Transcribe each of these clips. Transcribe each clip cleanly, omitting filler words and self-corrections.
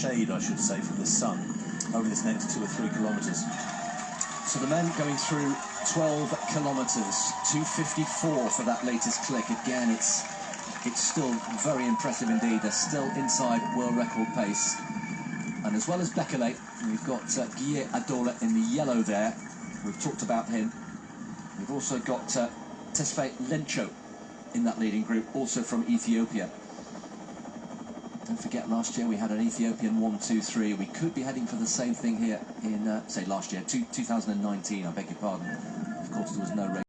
shade, I should say, from the sun over this next 2 or 3 kilometres. So the men going through 12 kilometres, 2:54 for that latest click. Again, it's still very impressive indeed. They're still inside world record pace. And as well as Bekele, we've got Guille Adola in the yellow there. We've talked about him. We've also got Tesfaye Lencho in that leading group, also from Ethiopia. Don't forget, last year we had an Ethiopian 1, 2, 3. We could be heading for the same thing here in, say, last year, 2019, I beg your pardon. Of course, there was no race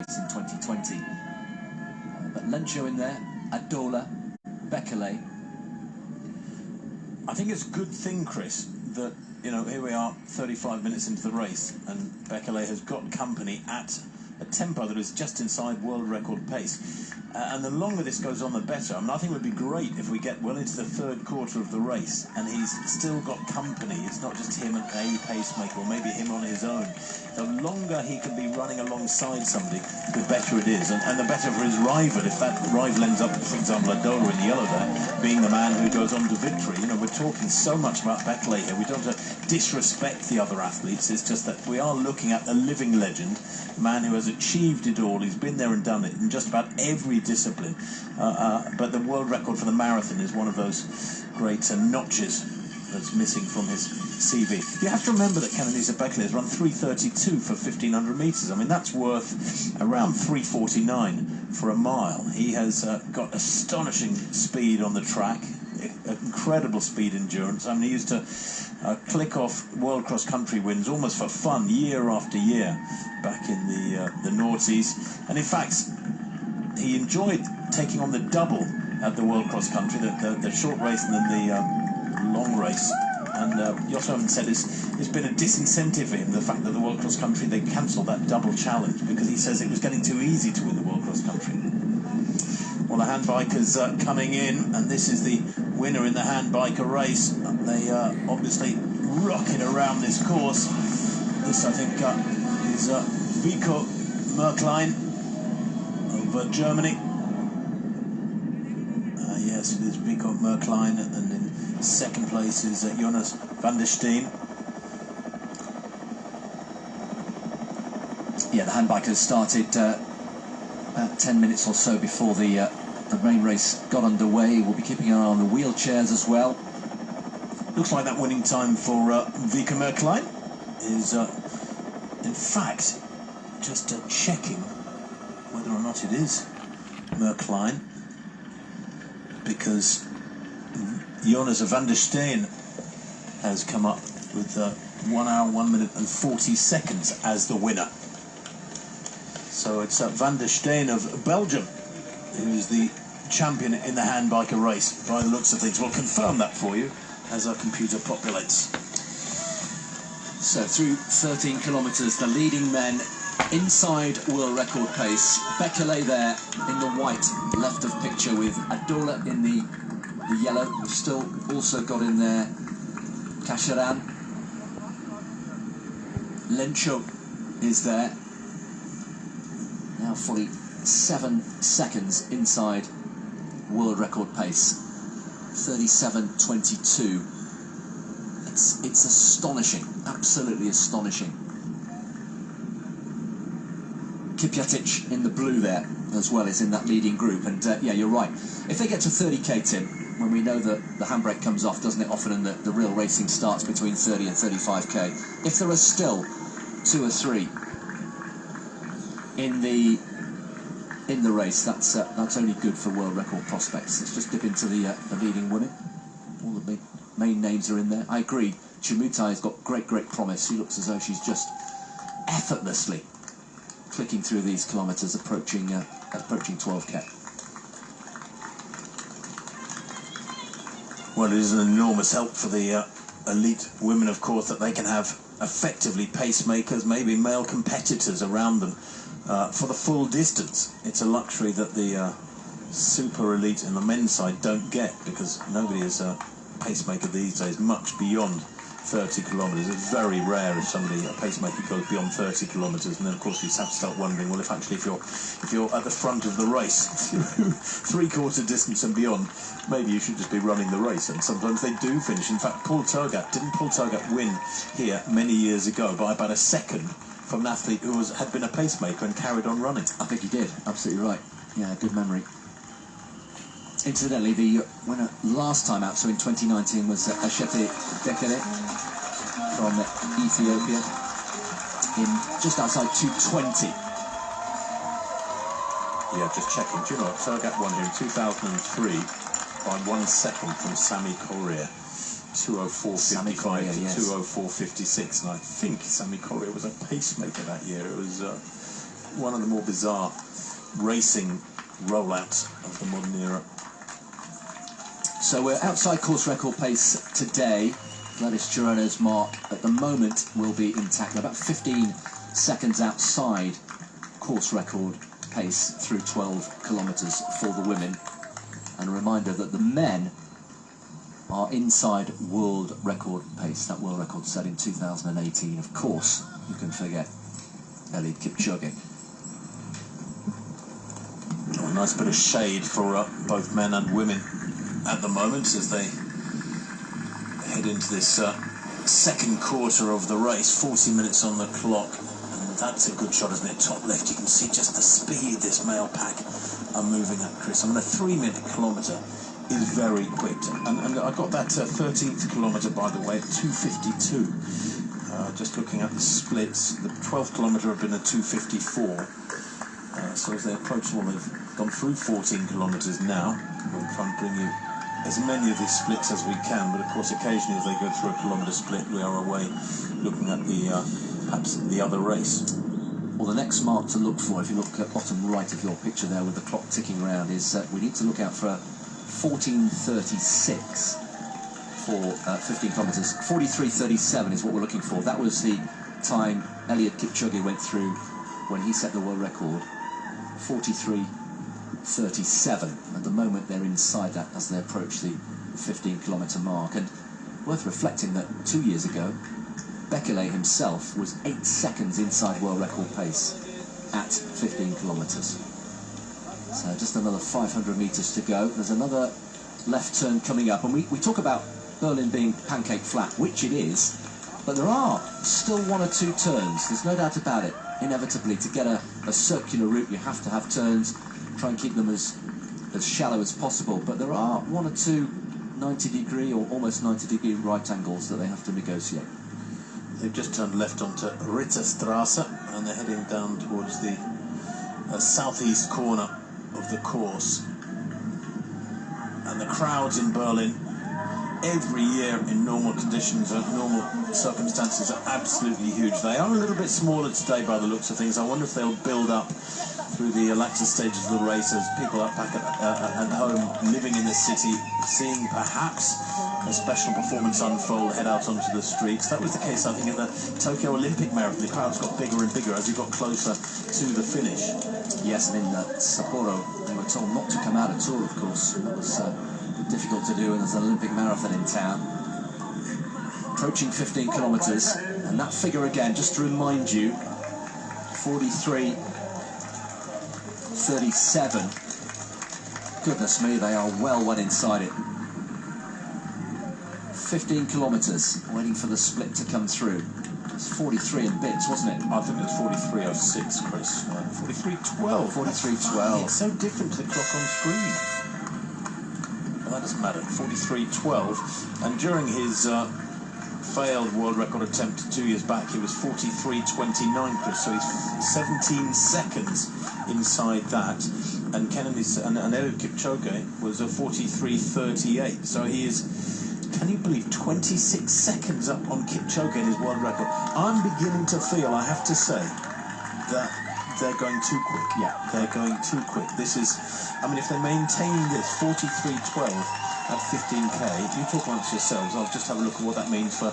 in 2020. But Lencho in there, Adola, Bekele. I think it's a good thing, Chris, that, you know, here we are 35 minutes into the race and Bekele has got company at a tempo that is just inside world record pace. And the longer this goes on, the better. I mean, I think it would be great if we get well into the third quarter of the race and he's still got company. It's not just him and a pacemaker, or maybe him on his own. The longer he can be running alongside somebody, the better it is. And the better for his rival, if that rival ends up, for example, Adola in the yellow there, being the man who goes on to victory. You know, we're talking so much about Bekele here. We don't disrespect the other athletes. It's just that we are looking at a living legend, a man who has achieved it all. He's been there and done it in just about every discipline. But the world record for the marathon is one of those great notches that's missing from his CV. You have to remember that Kenenisa Bekele has run 3:32 for 1,500 metres. I mean, that's worth around 3:49 for a mile. He has got astonishing speed on the track, incredible speed endurance. I mean, he used to click off world cross-country wins almost for fun year after year back in the noughties. And in fact, he enjoyed taking on the double at the world cross-country, the short race and then the long race. And Joshua said it's been a disincentive for him, the fact that the world cross-country, they cancelled that double challenge because he says it was getting too easy to win the world cross-country. Well, the handbikers coming in, and this is the winner in the handbiker race. They are obviously rocking around this course. This, I think, is Vico Merklein of Germany. Yes, it is Vico Merklein, and in second place is Jonas van der Steen. Yeah, the handbikers started about 10 minutes or so before the main race got underway. We'll be keeping an eye on the wheelchairs as well. Looks like that winning time for Vico Merklein is, in fact, just checking whether or not it is Merklein, because Jonas van der Steen has come up with 1 hour, 1 minute and 40 seconds as the winner. So it's Van der Steen of Belgium who is the champion in the handbiker race by the looks of things. We'll confirm that for you as our computer populates. So through 13 kilometres, the leading men inside world record pace. Bekele there in the white left of picture with Adola in the yellow. We've still also got in there Kasharan. Lencho is there. Now fully 7 seconds inside world record pace. 37:22. It's astonishing, absolutely astonishing. Kipjatic in the blue there as well is in that leading group, and yeah, you're right. If they get to 30k, Tim, when we know that the handbrake comes off, doesn't it often, and the real racing starts between 30 and 35k. If there are still 2 or 3 in the race, that's only good for world record prospects. Let's just dip into the leading women. All the big main names are in there. I agree. Chemutai has got great promise. She looks as though she's just effortlessly clicking through these kilometres, approaching 12k. Well, it is an enormous help for the elite women, of course, that they can have effectively pacemakers, maybe male competitors around them for the full distance. It's a luxury that the super elite and the men's side don't get, because nobody is a pacemaker these days much beyond 30 kilometres. It's very rare if a pacemaker goes beyond 30 kilometres, and then of course you have to start wondering, well, if you're at the front of the race, three-quarter distance and beyond, maybe you should just be running the race. And sometimes they do finish. In fact, Paul Tergat win here many years ago by about a second from an athlete who had been a pacemaker and carried on running? I think he did. Absolutely right. Yeah, good memory. Incidentally, the winner last time out, so in 2019, was Ashete Bekele from Ethiopia in just outside 2:20. Yeah, just checking. Do you know what? Tergat won here in 2003 by 1 second from Sammy Correa. 2:04.55 to 2:04.56, and I think Sammy Correa was a pacemaker that year. It was one of the more bizarre racing rollouts of the modern era. So we're outside course record pace today. Gladys Chirono's mark at the moment will be intact, about 15 seconds outside course record pace through 12 kilometres for the women. And a reminder that the men are inside world record pace, that world record set in 2018. Of course, you can forget Eliud Kipchoge. Oh, a nice bit of shade for both men and women at the moment as they head into this second quarter of the race. 40 minutes on the clock, and that's a good shot, isn't it? Top left, you can see just the speed this male pack are moving at, Chris. I mean, a 3-minute kilometre is very quick, and I got that 13th kilometre, by the way, at 2:52. Just looking at the splits, the 12th kilometre had been a 2:54. So as they approach, well, they've gone through 14 kilometres now. We'll try and bring you as many of these splits as we can, but of course occasionally as they go through a kilometre split, we are away looking at perhaps the other race. Well, the next mark to look for, if you look at bottom right of your picture there with the clock ticking round, is we need to look out for a 14:36 for 15 kilometres. 43:37 is what we're looking for. That was the time Eliud Kipchoge went through when he set the world record. 43:37. At the moment they're inside that as they approach the 15-kilometre mark. And worth reflecting that 2 years ago Bekele himself was 8 seconds inside world record pace at 15 kilometres. So just another 500 metres to go. There's another left turn coming up, and we talk about Berlin being pancake flat, which it is, but there are still 1 or 2 turns. There's no doubt about it. Inevitably, to get a circular route, you have to have turns. Try and keep them as shallow as possible, but there are 1 or 2 90-degree or almost 90-degree right angles that they have to negotiate. They've just turned left onto Ritterstrasse, and they're heading down towards the southeast corner of the course. And the crowds in Berlin every year in normal conditions and normal circumstances are absolutely huge. They are a little bit smaller today by the looks of things. I wonder if they'll build up through the latter stages of the race as people are back at home, living in the city, seeing perhaps a special performance unfold, head out onto the streets. That was the case, I think, in the Tokyo Olympic Marathon. The crowds got bigger and bigger as you got closer to the finish. Yes, and in Sapporo they were told not to come out at all, of course. That was difficult to do, and there's an Olympic marathon in town. Approaching 15 kilometres, and that figure again, just to remind you, 43:37. Goodness me, they are well inside it. 15 kilometres, waiting for the split to come through. It's 43 and bits, wasn't it? I think it was 43:06, Chris. 43:12. 43:12. It's so different to the clock on screen. But that doesn't matter. 43:12. And during his failed world record attempt 2 years back, he was 43:29, Chris. So he's 17 seconds inside that. And Eliud Kipchoge was a 43:38. So he is, can you believe, 26 seconds up on Kipchoge in his world record. I'm beginning to feel, I have to say, that they're going too quick. Yeah. They're going too quick. This is, I mean, if they maintain this 43:12 at 15k, you talk amongst yourselves. I'll just have a look at what that means for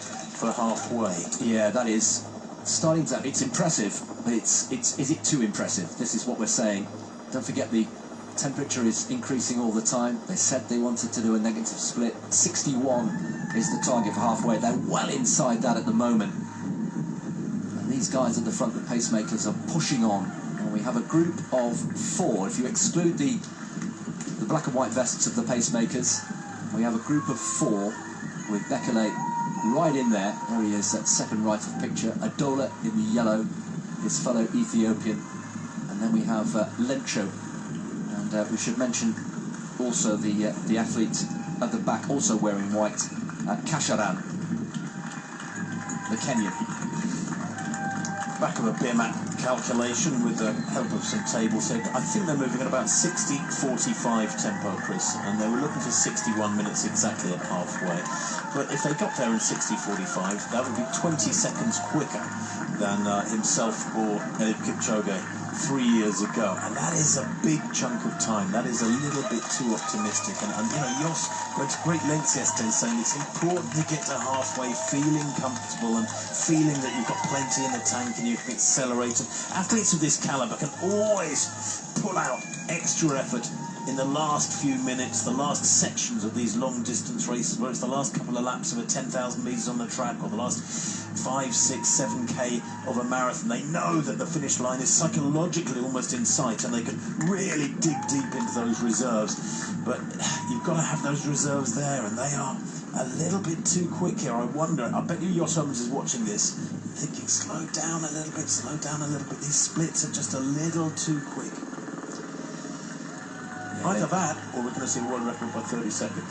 halfway. Yeah, that is starting to. It's impressive, but is it too impressive? This is what we're saying. Don't forget the Temperature is increasing all the time. They said they wanted to do a negative split. 61 is the target for halfway. They're well inside that at the moment. And these guys at the front, the pacemakers, are pushing on. And we have a group of 4. If you exclude the black and white vests of the pacemakers, we have a group of 4 with Bekele right in there. There he is, that second right of picture. Adola in the yellow, his fellow Ethiopian. And then we have Lencho. And we should mention also the athlete at the back, also wearing white, Kasharan, the Kenyan. Back of a BMAT calculation with the help of some tables here. I think they're moving at about 60-45 tempo, Chris, and they were looking for 61 minutes exactly at halfway. But if they got there in 60-45, that would be 20 seconds quicker than himself or Eliud Kipchoge 3 years ago, and that is a big chunk of time. That is a little bit too optimistic, and you know, Jos went to great lengths yesterday saying it's important to get to halfway feeling comfortable and feeling that you've got plenty in the tank and you can accelerate. Athletes of this caliber can always pull out extra effort in the last few minutes, the last sections of these long distance races, where it's the last couple of laps of a 10,000 metres on the track, or the last 5, 6, 7k of a marathon. They know that the finish line is psychologically almost in sight, and they can really dig deep into those reserves. But you've got to have those reserves there, and they are a little bit too quick here. I wonder, I bet you Jos Holmes is watching this, thinking, slow down a little bit, slow down a little bit. These splits are just a little too quick. Either that, or we're going to see a world record by 30 seconds.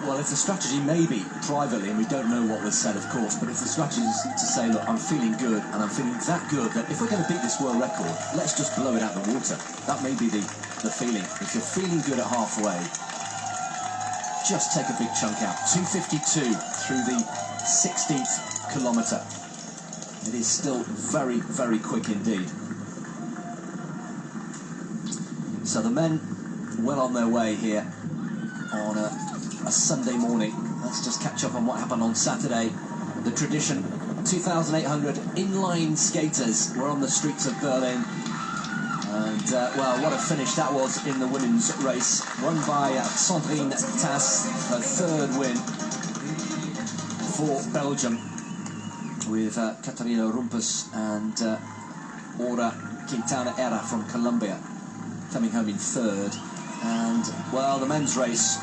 Well, if the strategy may be privately, and we don't know what was said, of course, but if the strategy is to say, look, I'm feeling good, and I'm feeling that good, that if we're going to beat this world record, let's just blow it out the water. That may be the feeling. If you're feeling good at halfway, just take a big chunk out. 2:52 through the 16th kilometre. It is still very, very quick indeed. So the men well on their way here on a Sunday morning. Let's just catch up on what happened on Saturday. The tradition, 2,800 inline skaters were on the streets of Berlin. And, well, what a finish that was in the women's race. Won by Sandrine Tass, her 3rd win for Belgium, with Catarina Rumpus and Ora Quintana Era from Colombia coming home in 3rd. And, well, the men's race,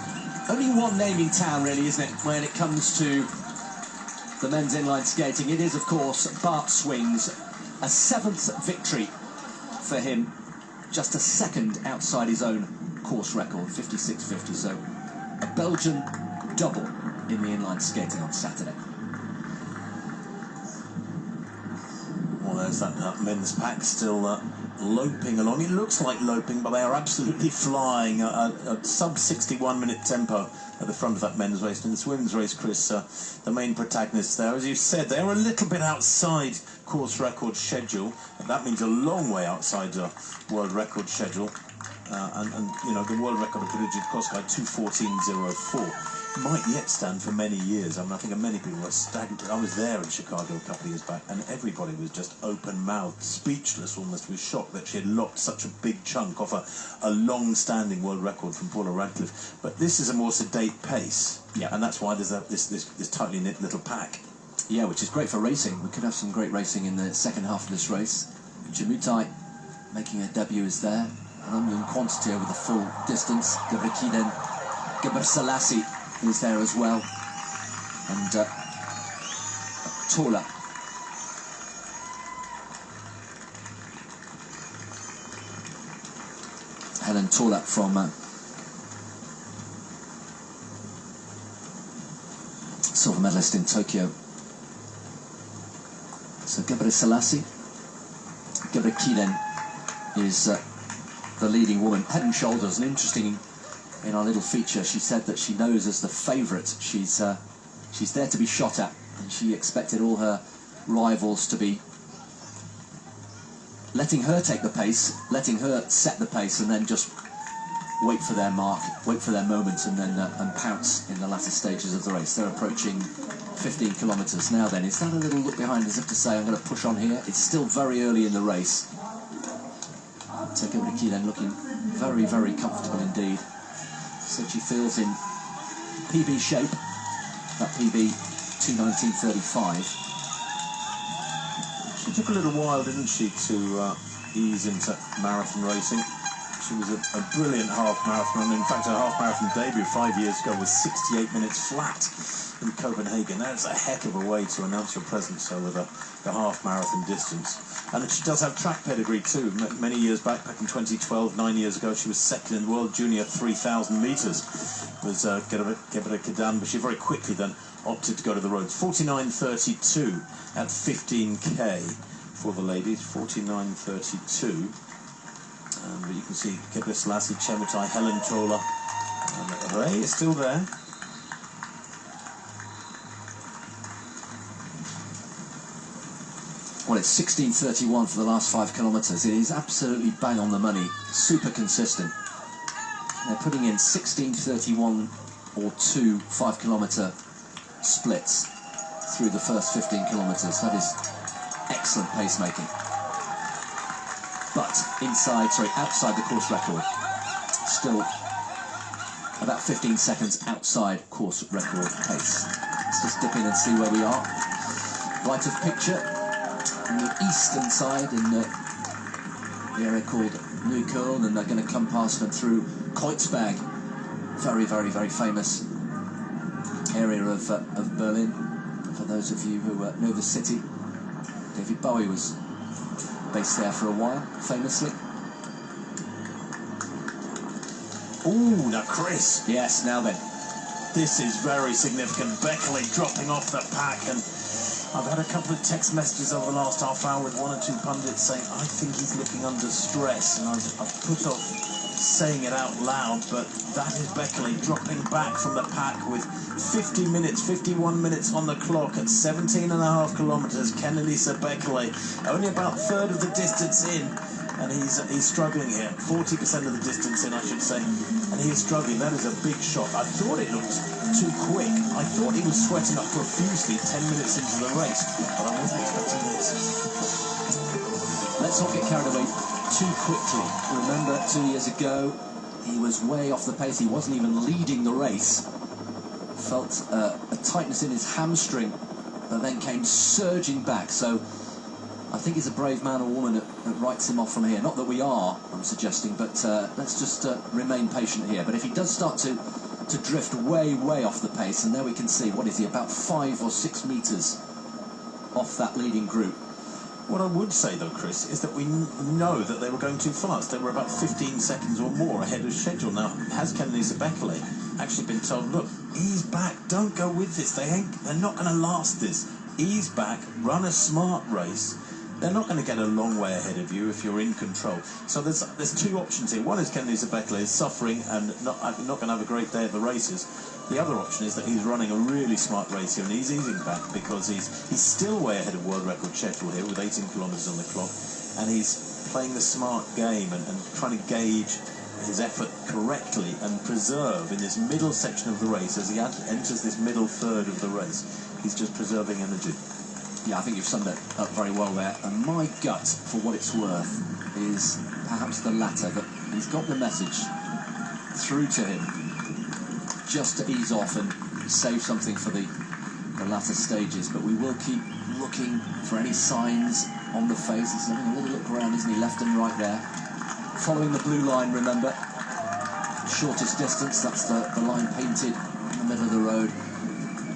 only one name in town, really, isn't it, when it comes to the men's inline skating? It is, of course, Bart Swings. A 7th victory for him, just a 2nd outside his own course record, 56.50. So a Belgian double in the inline skating on Saturday. Well, there's that men's pack still loping along. It looks like loping, but they are absolutely flying a sub-61 minute tempo at the front of that men's race. And this women's race, Chris, the main protagonists there, as you said, they're a little bit outside course record schedule. And that means a long way outside the world record schedule. And you know, the world record of Kudryavtseva, 2:14.04, might yet stand for many years. I mean, I think many people were staggering. I was there in Chicago a couple of years back, and everybody was just open-mouthed, speechless almost, with shock that she had locked such a big chunk off a long-standing world record from Paula Radcliffe. But this is a more sedate pace, yeah, and that's why there's this tightly knit little pack. Yeah, which is great for racing. We could have some great racing in the second half of this race. Chemutai making a debut is there. An unknown quantity over the full distance. Gebrekiden Gebrselassie is there as well. And Tola. Helen Tola from silver medalist in Tokyo. So Gebrselassie. Gebrekiden is the leading woman, head and shoulders. And interesting, in our little feature, she said that she knows as the favourite she's there to be shot at, and she expected all her rivals to be letting her take the pace, letting her set the pace, and then just wait for their mark, wait for their moment, and then and pounce in the latter stages of the race. They're approaching 15 kilometres now. Then is that a little look behind as if to say, I'm going to push on here? It's still very early in the race. So Gebrekiden looking Very, very comfortable indeed. Said she feels in PB shape. That PB 2:19.35. She took a little while, didn't she, to ease into marathon racing. She was a brilliant half marathon. In fact, her half marathon debut 5 years ago was 68 minutes flat in Copenhagen. That's a heck of a way to announce your presence over the half marathon distance. And she does have track pedigree too. Many years back in 2012, 9 years ago, she was second in the World Junior 3,000 metres. Was Gebra Kidan, but she very quickly then opted to go to the roads. 49.32 at 15k for the ladies. 49.32. But you can see Gebre Selassie, Chemutai, Helen Tola, and Ray is still there. Well, it's 16:31 for the last 5 kilometres. It is absolutely bang on the money, super consistent. They're putting in 16:31 or 2 5-kilometre splits through the first 15 kilometres. That is excellent pacemaking. But outside the course record. Still about 15 seconds outside course record pace. Let's just dip in and see where we are. Right of picture, on the eastern side in the area called Neukölln, and they're going to come past them through Kreuzberg. Very, very, very famous area of Berlin. For those of you who know the city, David Bowie was based there for a while, famously. Ooh, now Chris. Yes, now then. This is very significant. Beckley dropping off the pack, and I've had a couple of text messages over the last half hour with 1 or 2 pundits saying, I think he's looking under stress, and I've put off saying it out loud, but that is Beckley dropping back from the pack with 51 minutes on the clock at 17.5 kilometres. Kenenisa Bekele, only about a third of the distance in, and he's struggling here. 40% of the distance in, I should say, and he is struggling. That is a big shock. I thought it looked too quick. I thought he was sweating up profusely 10 minutes into the race, but I wasn't expecting this. Let's not get carried away too quickly. Remember, 2 years ago, he was way off the pace. He wasn't even leading the race. Felt a tightness in his hamstring, but then came surging back. So I think he's a brave man or woman that writes him off from here. Not that we are, I'm suggesting, but let's just remain patient here. But if he does start to drift way, way off the pace, and there we can see, what is he, about 5 or 6 metres off that leading group. What I would say, though, Chris, is that we know that they were going too fast. They were about 15 seconds or more ahead of schedule. Now, has Kenenisa Bekele actually been told, look, ease back, don't go with this. They're not going to last this. Ease back, run a smart race. They're not going to get a long way ahead of you if you're in control. So there's 2 options here. One is Kenenisa Bekele is suffering and not going to have a great day at the races. The other option is that he's running a really smart race here and he's easing back because he's still way ahead of world record schedule here with 18 kilometres on the clock, and he's playing the smart game and trying to gauge his effort correctly and preserve in this middle section of the race as he enters this middle third of the race. He's just preserving energy. Yeah, I think you've summed it up very well there. And my gut, for what it's worth, is perhaps the latter, that he's got the message through to him just to ease off and save something for the latter stages. But we will keep looking for any signs on the face. He's having a little look around, isn't he, left and right there. Following the blue line, remember. Shortest distance, that's the line painted in the middle of the road.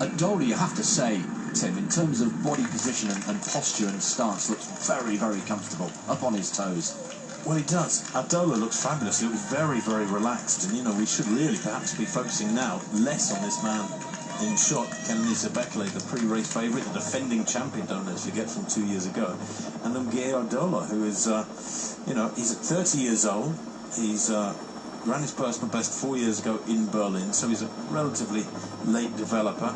Adola, you have to say, Tim, in terms of body position and posture and stance, looks very, very comfortable, up on his toes. Well, he does. Adola looks fabulous. He looks very, very relaxed. And, we should really perhaps be focusing now less on this man in shot, Kenenisa Bekele, the pre-race favourite, the defending champion, don't let's forget, from 2 years ago. And then Guillermo Adola, who is, he's at 30 years old. He's ran his personal best 4 years ago in Berlin, so he's a relatively late developer.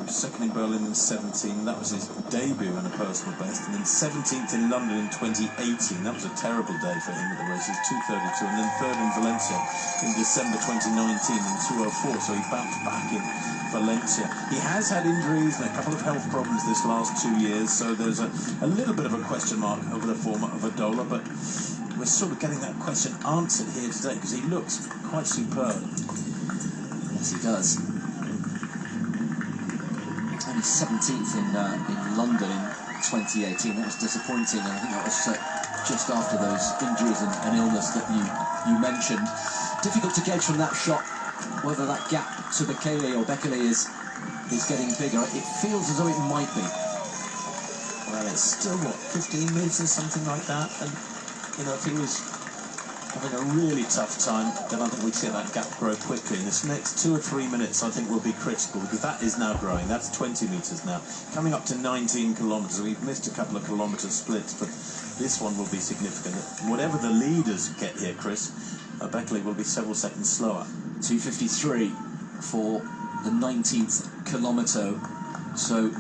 Second in Berlin in 17, that was his debut in a personal best, and then 17th in London in 2018, that was a terrible day for him at the races, 2:32, and then third in Valencia in December 2019 in 2:04, so he bounced back in Valencia. He has had injuries and a couple of health problems this last 2 years, so there's a little bit of a question mark over the form of Adola, but we're sort of getting that question answered here today, because he looks quite superb. Yes, he does. Only 17th in London in 2018. That was disappointing, and I think that was just after those injuries and illness that you mentioned. Difficult to gauge from that shot whether that gap to Bekele or Bekele is getting bigger. It feels as though it might be. Well, it's still, what, 15 metres, something like that, and, you know, if he was having a really tough time, then I think we'd see that gap grow quickly. In this next 2 or 3 minutes, I think will be critical, because that is now growing. That's 20 metres now, coming up to 19 kilometres. We've missed a couple of kilometre splits, but this one will be significant. Whatever the leaders get here, Chris, Bekele will be several seconds slower. 2:53 for the 19th kilometre. So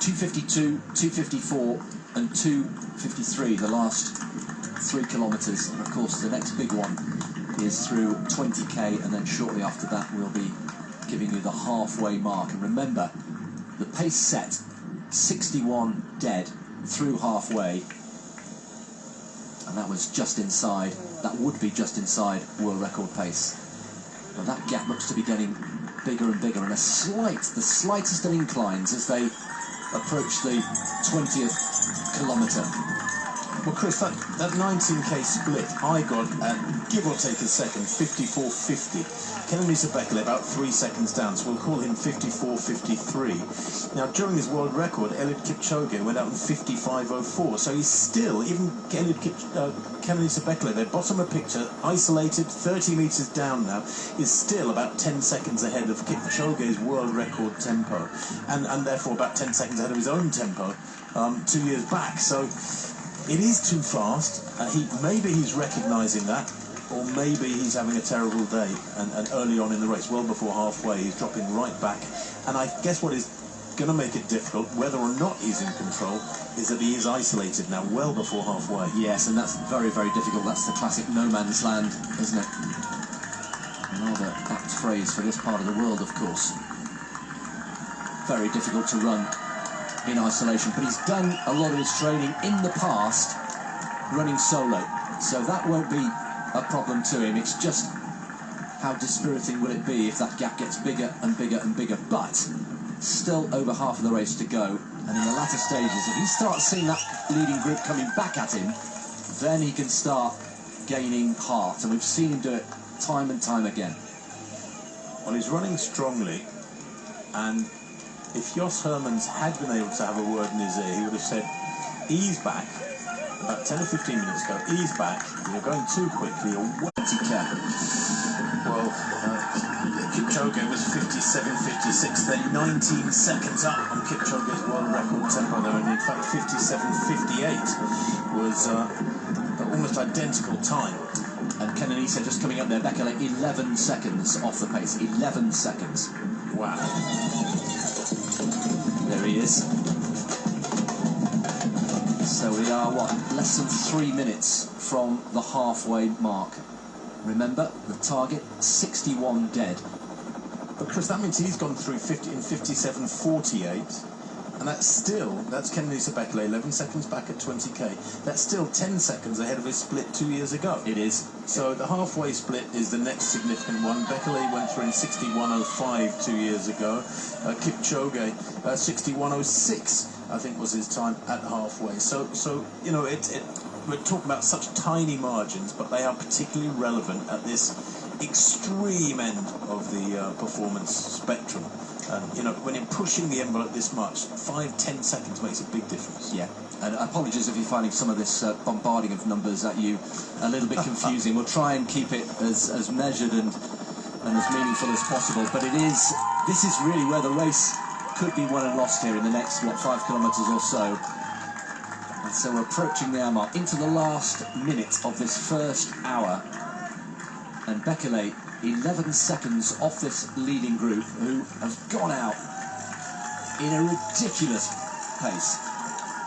2:52, 2:54 and 2:53, the last 3 kilometres. And of course the next big one is through 20k, and then shortly after that we'll be giving you the halfway mark. And remember, the pace set 61 dead through halfway, and that was just inside, that would be just inside world record pace. Well, that gap looks to be getting bigger and bigger, and the slightest of inclines as they approach the 20th kilometre. Well, Chris, that 19k split, I got at, give or take a second, 54.50. Kenenisa Bekele about 3 seconds down, so we'll call him 54.53. Now, during his world record, Eliud Kipchoge went out in 55.04, so he's still, even Kenenisa Bekele, their bottom of picture, isolated, 30 metres down now, is still about 10 seconds ahead of Kipchoge's world record tempo, and therefore about 10 seconds ahead of his own tempo 2 years back. So it is too fast. Maybe he's recognising that, or maybe he's having a terrible day, and early on in the race, well before halfway, he's dropping right back. And I guess what is going to make it difficult, whether or not he's in control, is that he is isolated now, well before halfway. Yes, and that's very, very difficult. That's the classic no man's land, isn't it? Another apt phrase for this part of the world, of course. Very difficult to run in isolation, but he's done a lot of his training in the past running solo, so that won't be a problem to him. It's just how dispiriting will it be if that gap gets bigger and bigger and bigger. But still over half of the race to go, and in the latter stages, if he starts seeing that leading group coming back at him, then he can start gaining heart, and we've seen him do it time and time again. Well, he's running strongly, and if Jos Hermans had been able to have a word in his ear, he would have said, ease back. About 10 or 15 minutes ago, ease back, you're going too quickly, or what he can. Well, Kipchoge was 57.56, then 19 seconds up on Kipchoge's world record tempo there, and in fact 57.58 was almost identical time. And Kenenisa just coming up there, Bekele 11 seconds off the pace, 11 seconds. Wow. There he is. So we are, less than 3 minutes from the halfway mark. Remember, the target, 61 dead. But Chris, that means he's gone through 57.48, and that's Kenenisa Bekele, 11 seconds back at 20k. That's still 10 seconds ahead of his split 2 years ago. It is. So the halfway split is the next significant one. Bekele went through in 61.05 2 years ago. Kipchoge, 61.06. I think was his time at halfway. So you know, we're talking about such tiny margins, but they are particularly relevant at this extreme end of the performance spectrum. And you know, when you're pushing the envelope this much, 5-10 seconds makes a big difference. Yeah. And apologies if you're finding some of this bombarding of numbers at you a little bit confusing. We'll try and keep it as measured and as meaningful as possible. But this is really where the race could be won and lost here in the next 5 kilometres or so. And so we're approaching the hour mark, into the last minute of this first hour, and Bekele 11 seconds off this leading group, who have gone out in a ridiculous pace.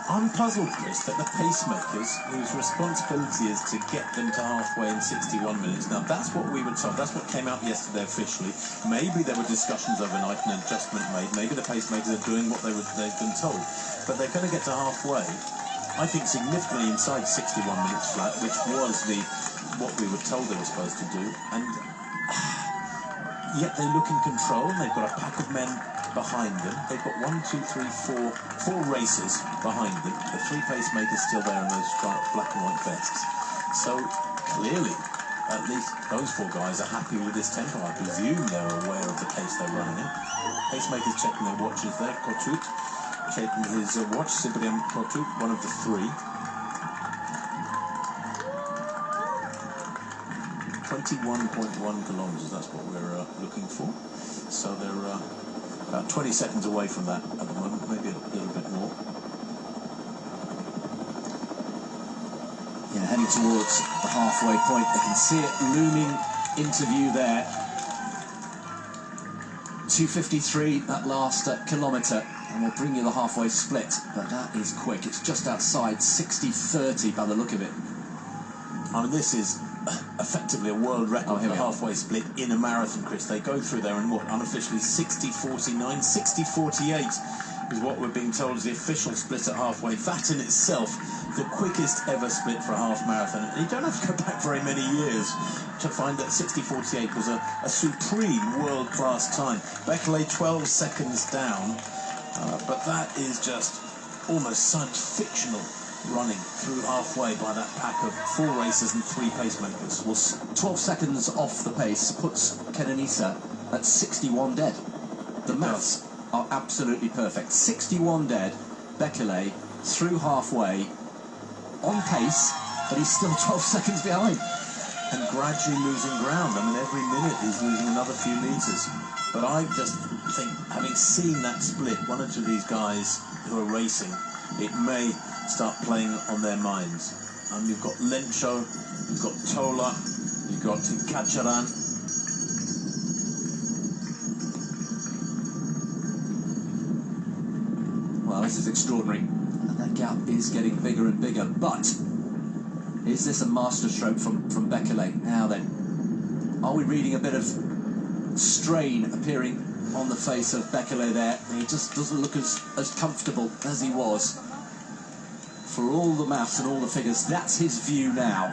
I'm puzzled, Chris, that the pacemakers, whose responsibility is to get them to halfway in 61 minutes, now that's what we were told, that's what came out yesterday officially. Maybe there were discussions overnight and an adjustment made, maybe the pacemakers are doing what they've been told, but they're going to get to halfway I think, significantly inside 61 minutes flat, which was what we were told they were supposed to do. And yet they look in control, and they've got a pack of men behind them. They've got 4 racers behind them. The 3 pacemakers still there in those striped black and white vests. So clearly, at least those 4 guys are happy with this tempo. I presume they're aware of the pace they're running in. Pacemakers checking their watches there. Kortut checking his watch. Cyprien Kortut, one of the 3. 21.1 kilometres, that's what we're looking for. So they're about 20 seconds away from that at the moment, maybe a little bit more. Yeah, heading towards the halfway point. They can see it looming into view there. 2:53, that last kilometre, and we'll bring you the halfway split. But that is quick. It's just outside 60:30 by the look of it. I mean, this is effectively a world record for halfway split in a marathon, Chris. They go through there in what, unofficially 60:49, 60:48 is what we're being told is the official split at halfway. That in itself, the quickest ever split for a half marathon. And you don't have to go back very many years to find that 60:48 was a supreme world-class time. Bekele 12 seconds down, but that is just almost science-fictional running through halfway by that pack of 4 racers and 3 pacemakers. Well, 12 seconds off the pace puts Kenenisa at 61 dead. The maths are absolutely perfect. 61 dead, Bekele through halfway, on pace, but he's still 12 seconds behind. And gradually losing ground. I mean, every minute he's losing another few metres. But I just think, having seen that split, one or two of these guys who are racing, it may start playing on their minds. You've got Lencho, you've got Tola, you've got Kacharan. Well, this is extraordinary. And that gap is getting bigger and bigger. But is this a masterstroke from Bekele? Now then, are we reading a bit of strain appearing on the face of Bekele there? He just doesn't look as comfortable as he was. For all the maths and all the figures, that's his view now.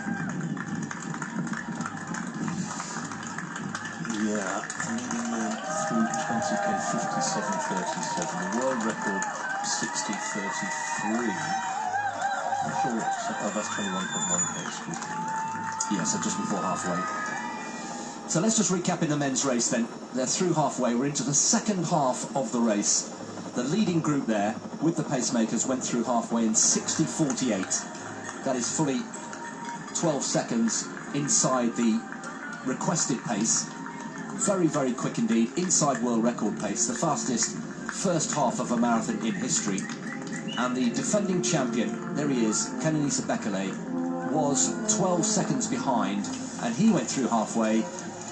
Yeah, leading man through 20k 57.37. The world record 60.33. I'm sure that's 21.1k, excuse me. Yeah, so just before halfway. So let's just recap in the men's race then. They're through halfway. We're into the second half of the race. The leading group there, with the pacemakers, went through halfway in 60:48. That is fully 12 seconds inside the requested pace. Very, very quick indeed, inside world record pace, the fastest first half of a marathon in history. And the defending champion, there he is, Kenenisa Bekele, was 12 seconds behind, and he went through halfway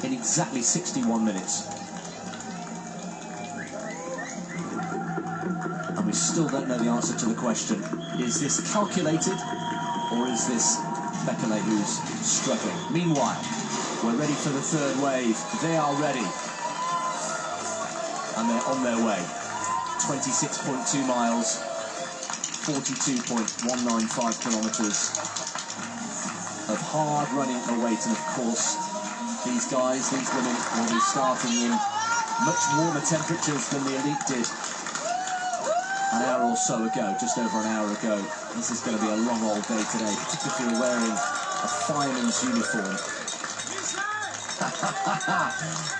in exactly 61 minutes. And we still don't know the answer to the question, is this calculated, or is this Bekele who's struggling? Meanwhile, we're ready for the third wave. They are ready. And they're on their way. 26.2 miles, 42.195 kilometres of hard running await. And of course, these guys, these women will be starting in much warmer temperatures than the elite did an hour or so ago, just over an hour ago. This is going to be a long old day today, particularly if you're wearing a fireman's uniform.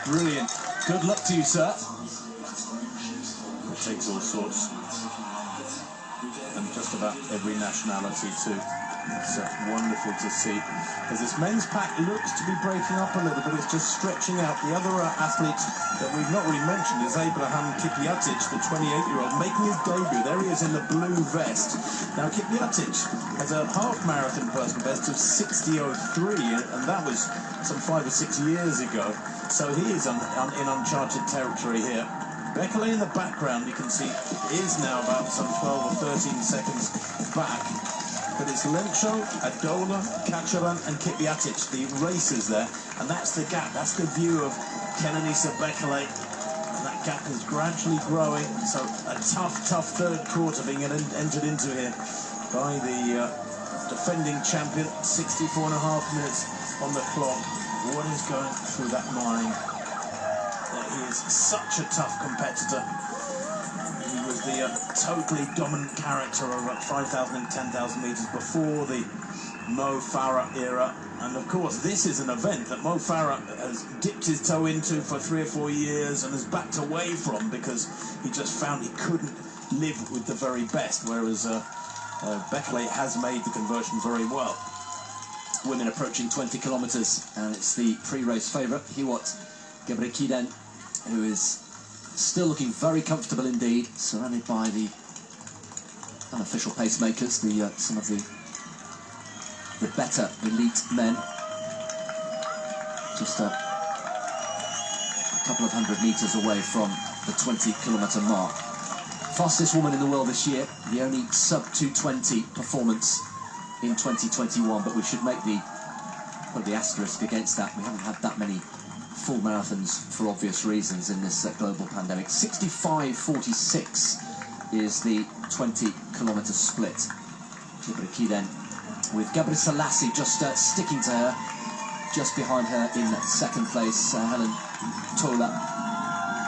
Brilliant. Good luck to you, sir. It takes all sorts, and just about every nationality too. It's wonderful to see, as this men's pack looks to be breaking up a little, but it's just stretching out. The other athlete that we've not really mentioned is Abraham Kipyatic, the 28-year-old, making his debut. There he is in the blue vest. Now, Kipyatic has a half marathon personal best of 60:03, and that was some 5 or 6 years ago. So he is in uncharted territory here. Bekele in the background, you can see, is now about some 12 or 13 seconds back. But it's Lencho, Adola, Kacharan and Kipyatic, the racers there. And that's the gap, that's the view of Kenenisa Bekele. And that gap is gradually growing. So a tough third quarter being entered into here. by the defending champion. 64.5 minutes on the clock. What is going through that mind? He is such a tough competitor. He was the totally dominant character over 5,000 and 10,000 metres before the Mo Farah era. And of course, this is an event that Mo Farah has dipped his toe into for 3 or 4 years and has backed away from because he just found he couldn't live with the very best, whereas Bekele has made the conversion very well. Women approaching 20 kilometres, and it's the pre-race favourite, Hiwot Gebrekidan, who is still looking very comfortable indeed, surrounded by the unofficial pacemakers, some of the better elite men. Just a couple of 100 metres away from the 20-kilometre mark. Fastest woman in the world this year, the only sub-220 performance in 2021, but we should put the asterisk against that. We haven't had that many full marathons for obvious reasons in this global pandemic. 65:46 is the 20-kilometre split. Gebrekidan with Gebre Selassie just sticking to her, just behind her in second place. Helen Tola,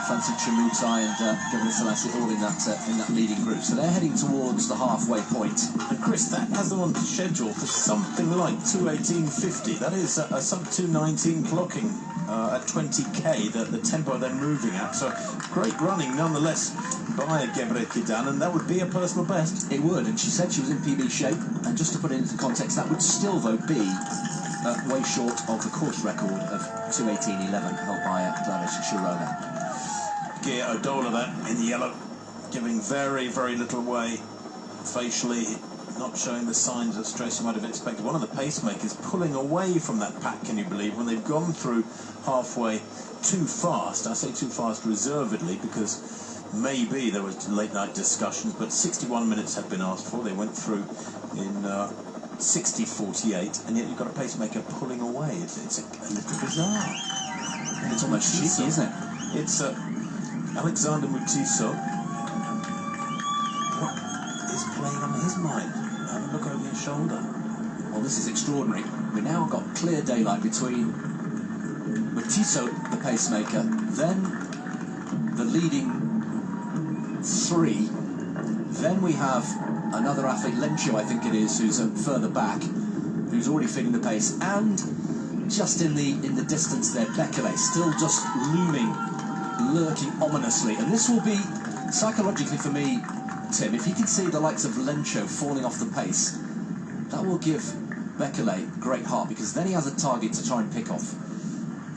Fancy Chimutai and Gebre Selassie all in that leading group. So they're heading towards the halfway point. And Chris, that has them on schedule for something like 2:18.50. That is a sub-2:19 clocking at 20k, the tempo they're moving at. So great running nonetheless by Gebrekidan, and that would be a personal best. It would, and she said she was in PB shape, and just to put it into context, that would still though be way short of the course record of 2:18.11 held by Gladys Sharona. Gia Odola there in the yellow, giving very, very little way facially, not showing the signs of stress you might have expected. One of the pacemakers pulling away from that pack, can you believe, when they've gone through halfway too fast. I say too fast reservedly because maybe there was late night discussions, but 61 minutes had been asked for. They went through in 60:48, and yet you've got a pacemaker pulling away. It's a little bizarre. It's almost cheeky, isn't it? It's Alexander Mutiso. What is playing on his mind? Have a look over your shoulder. Well, this is extraordinary. We now got clear daylight between Mutiso, the pacemaker, then the leading three. Then we have another athlete, Lencho, I think it is, who's further back, who's already feeling the pace, and just in the distance there, Bekele, still just looming, lurking ominously. And this will be, psychologically for me, Tim, if he can see the likes of Lencho falling off the pace, that will give Bekele great heart, because then he has a target to try and pick off.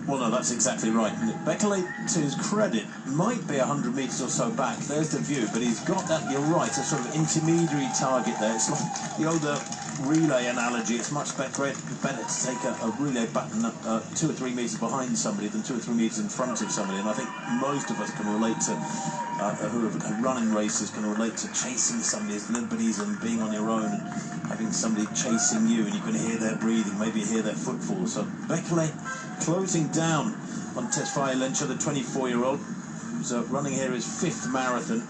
Well, no, that's exactly right. Bekele, to his credit, might be 100 metres or so back. There's the view, but he's got that, you're right, a sort of intermediary target there. It's like the older relay analogy. It's much better to take a relay button 2 or 3 metres behind somebody than 2 or 3 metres in front of somebody. And I think most of us can relate to, who have run in races, can relate to chasing somebody's liberties and being on your own and having somebody chasing you, and you can hear their breathing, maybe hear their footfall. So Bekele closing down on Tesfaye Lencho, the 24-year-old, who's running here his 5th marathon.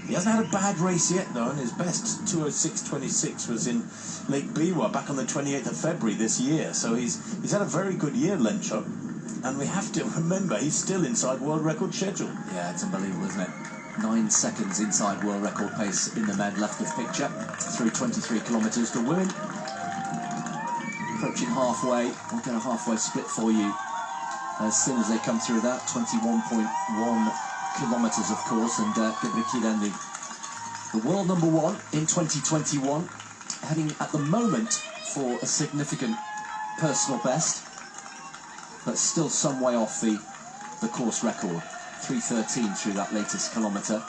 He hasn't had a bad race yet, though, and his best 2:06.26 was in Lake Biwa back on the 28th of February this year. So he's had a very good year, Lencho, and we have to remember he's still inside world record schedule. Yeah, it's unbelievable, isn't it? 9 seconds inside world record pace in the men left of picture through 23 kilometres. The women approaching halfway. We'll get a halfway split for you as soon as they come through that. 21.1 kilometres, of course, and Gebrekidan, the world number 1 in 2021, heading at the moment for a significant personal best, but still some way off the course record. 3:13 through that latest kilometre.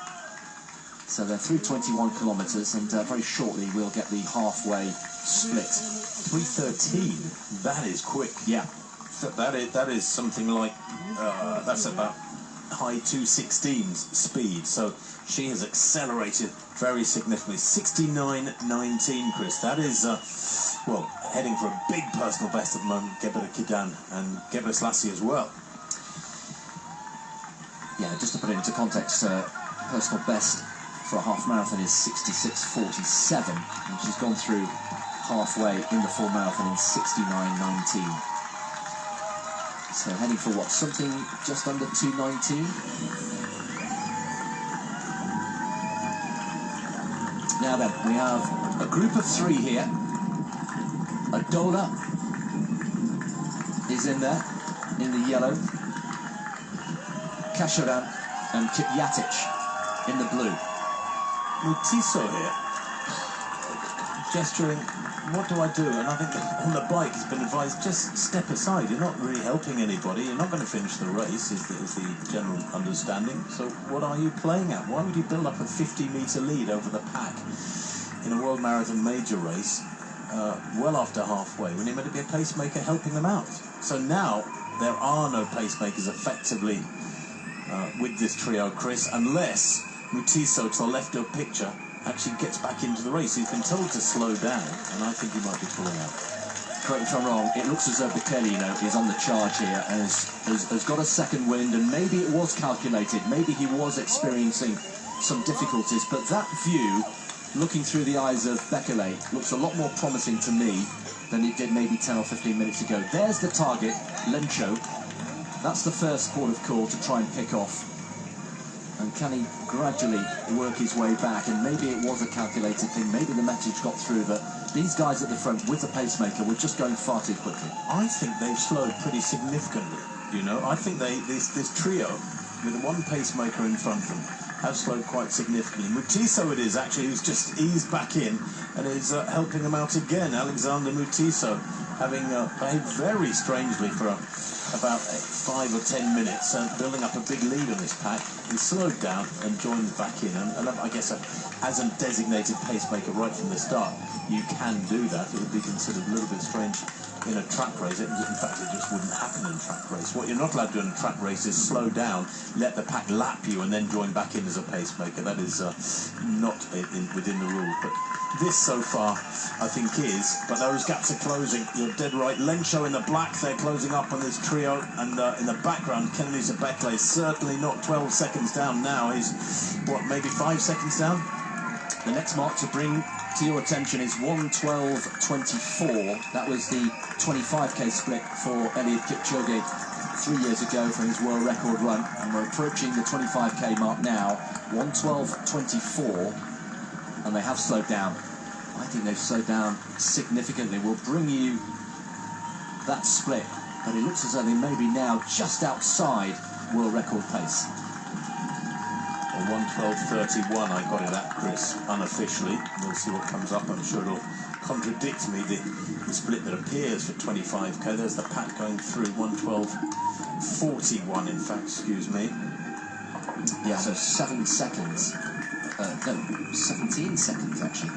So they're through 21 kilometres, and very shortly we'll get the halfway split. 3:13. That is quick. Yeah. That is something like that's about high 2:16s speed. So she has accelerated very significantly. 69.19, Chris. That is well, heading for a big personal best at the moment. Gebrekidan and Gebre Selassie as well. Yeah, just to put it into context, personal best for a half marathon is 66:47, and she's gone through halfway in the full marathon in 69:19. So heading for what, something just under 2:19. Now then, we have a group of three here. Adola is in there, in the yellow. Kasharan and Kipyatic in the blue. Mutiso here, gesturing, what do I do? And I think that on the bike he's been advised, just step aside. You're not really helping anybody. You're not going to finish the race, is the general understanding. So what are you playing at? Why would you build up a 50-metre lead over the pack in a World Marathon major race well after halfway, when you're meant to be a pacemaker helping them out? So now there are no pacemakers effectively with this trio, Chris, unless Mutiso, to the left of picture, actually gets back into the race. He's been told to slow down, and I think he might be pulling out. Correct me if I'm wrong, it looks as though Bekele, is on the charge here, and has got a second wind, and maybe it was calculated, maybe he was experiencing some difficulties, but that view, looking through the eyes of Bekele, looks a lot more promising to me than it did maybe 10 or 15 minutes ago. There's the target, Lencho. That's the first port of call to try and pick off. And can he gradually work his way back? And maybe it was a calculated thing. Maybe the message got through that these guys at the front with the pacemaker were just going far too quickly. I think they've slowed pretty significantly, I think this trio, with one pacemaker in front of them, have slowed quite significantly. Mutiso it is, actually, who's just eased back in and is helping them out again. Alexander Mutiso, having behaved very strangely for about 5 or 10 minutes, building up a big lead on this pack. He slowed down and joined back in, and I guess as a designated pacemaker right from the start, you can do that. It would be considered a little bit strange in a track race. In fact, it just wouldn't happen in a track race. What you're not allowed to do in a track race is slow down, let the pack lap you, and then join back in as a pacemaker. That is not within the rules. But this so far, I think, is. But those gaps are closing. You're dead right. Lencho in the black, they're closing up on this trio. And in the background, Kenenisa Bekele certainly not 12 seconds down now. He's, maybe 5 seconds down? The next mark to bring to your attention is 1:12.24. That was the 25k split for Eliud Kipchoge 3 years ago for his world record run, and we're approaching the 25k mark now. 1:12.24, and they have slowed down. I think they've slowed down significantly. We'll bring you that split, but it looks as though they may be now just outside world record pace. 1:12.31, I got it at, Chris, unofficially. We'll see what comes up. I'm sure it'll contradict me, the split that appears for 25k. There's the pack going through. 1:12.41, in fact, excuse me. Yeah, so 7 seconds. No, 17 seconds, actually.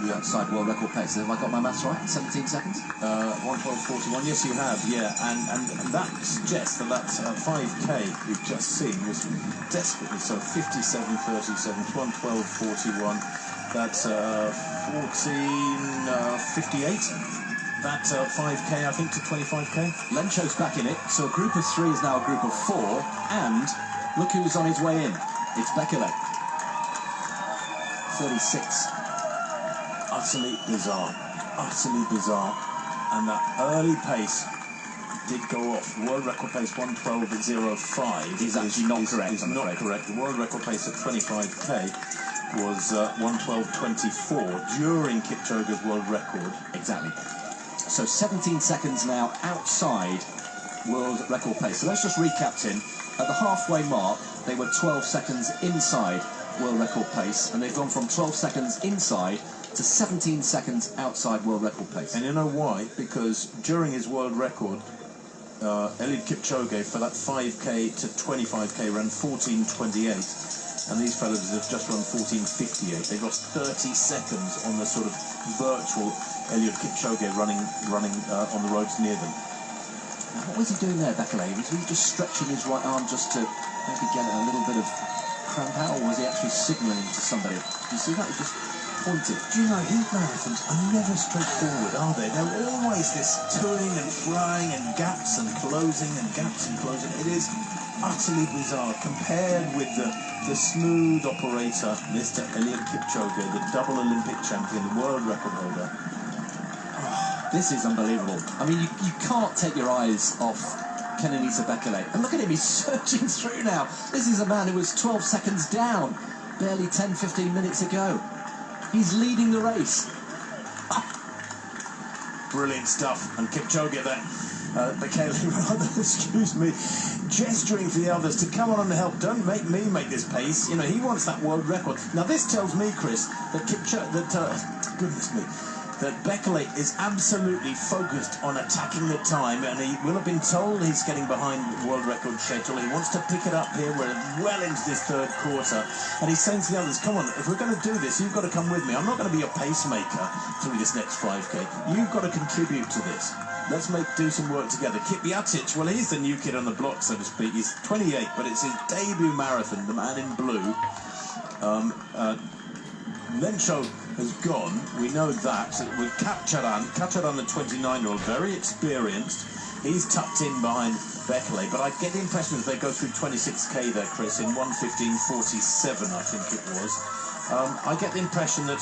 The outside world record pace. Have I got my maths right? 17 seconds? 1:12.41, yes, you have, yeah. And that suggests that 5k you've just seen was desperately so. 57.37, 1:12.41. That's 14.58. That 5k, I think, to 25k. Lencho's back in it, so a group of three is now a group of four, and look who's on his way in. It's Bekele. 36. Utterly bizarre, and that early pace did go off. The world record pace 1:12.05 is actually not correct. Is not correct. The world record pace at 25k was 1:12.24 during Kipchoge's world record. Exactly. So 17 seconds now outside world record pace. So let's just recap, Tim. At the halfway mark, they were 12 seconds inside world record pace, and they've gone from 12 seconds inside to 17 seconds outside world record pace. And you know why? Because during his world record, Eliud Kipchoge, for that 5k to 25k, ran 14.28, and these fellows have just run 14.58. They've lost 30 seconds on the sort of virtual Eliud Kipchoge running on the roads near them. Now, what was he doing there, Bekele? Was he just stretching his right arm just to maybe get a little bit of cramp out, or was he actually signalling to somebody? Do you see that? He just pointed. Do you know, these marathons are never straightforward, are they? They're always this toing and flying and gaps and closing and gaps and closing. It is utterly bizarre compared with the smooth operator, Mr. Eliud Kipchoge, the double Olympic champion, the world record holder. This is unbelievable. I mean, you can't take your eyes off Kenenisa Bekele. And look at him, he's surging through now. This is a man who was 12 seconds down barely 10, 15 minutes ago. He's leading the race. Brilliant stuff. And Kipchoge then, Bekele, rather, excuse me, gesturing for the others to come on and help. Don't make me make this pace. You know, he wants that world record. Now, this tells me, Chris, that goodness me, that Bekele is absolutely focused on attacking the time, and he will have been told he's getting behind the world record schedule. He wants to pick it up here. We're well into this third quarter, and he's saying to the others, come on, if we're going to do this, you've got to come with me. I'm not going to be a pacemaker through this next 5K. You've got to contribute to this. Let's do some work together. Kipyatic, well, he's the new kid on the block, so to speak. He's 28, but it's his debut marathon, the man in blue. Lencho has gone, we know that. With Kacharan, the 29-year-old, very experienced. He's tucked in behind Bekele, but I get the impression that they go through 26k there, Chris, in 1:15:47, I think it was. I get the impression that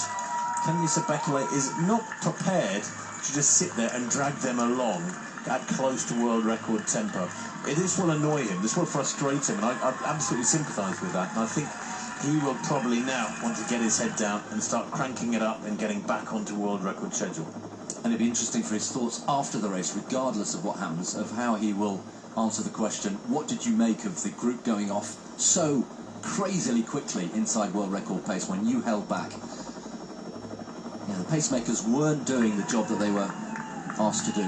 Kenenisa Bekele is not prepared to just sit there and drag them along at close to world record tempo. This will annoy him, this will frustrate him, and I absolutely sympathise with that, and I think he will probably now want to get his head down and start cranking it up and getting back onto world record schedule. And it'd be interesting for his thoughts after the race, regardless of what happens, of how he will answer the question, what did you make of the group going off so crazily quickly inside world record pace when you held back? Yeah, the pacemakers weren't doing the job that they were asked to do.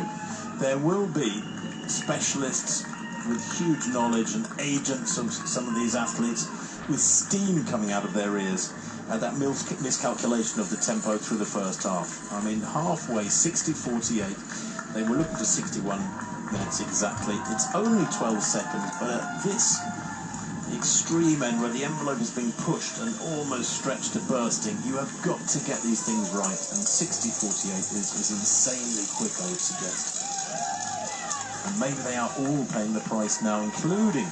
There will be specialists with huge knowledge and agents of some of these athletes with steam coming out of their ears at that miscalculation of the tempo through the first half. I mean, halfway, 60:48, they were looking for 61 minutes exactly. It's only 12 seconds, but at this extreme end where the envelope is being pushed and almost stretched to bursting, you have got to get these things right, and 60:48 is insanely quick, I would suggest. And maybe they are all paying the price now, including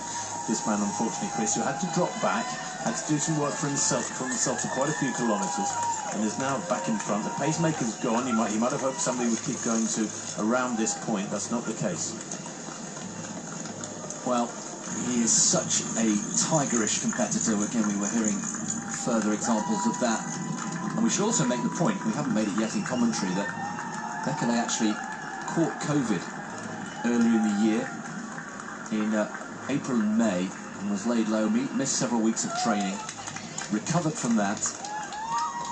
this man, unfortunately, Chris, who had to drop back, had to do some work for himself for quite a few kilometres, and is now back in front. The pacemaker's gone. He might have hoped somebody would keep going to around this point. That's not the case. Well, he is such a tigerish competitor. Again, we were hearing further examples of that. And we should also make the point, we haven't made it yet in commentary, that Bekele actually caught COVID earlier in the year, in April and May, and was laid low, missed several weeks of training, recovered from that,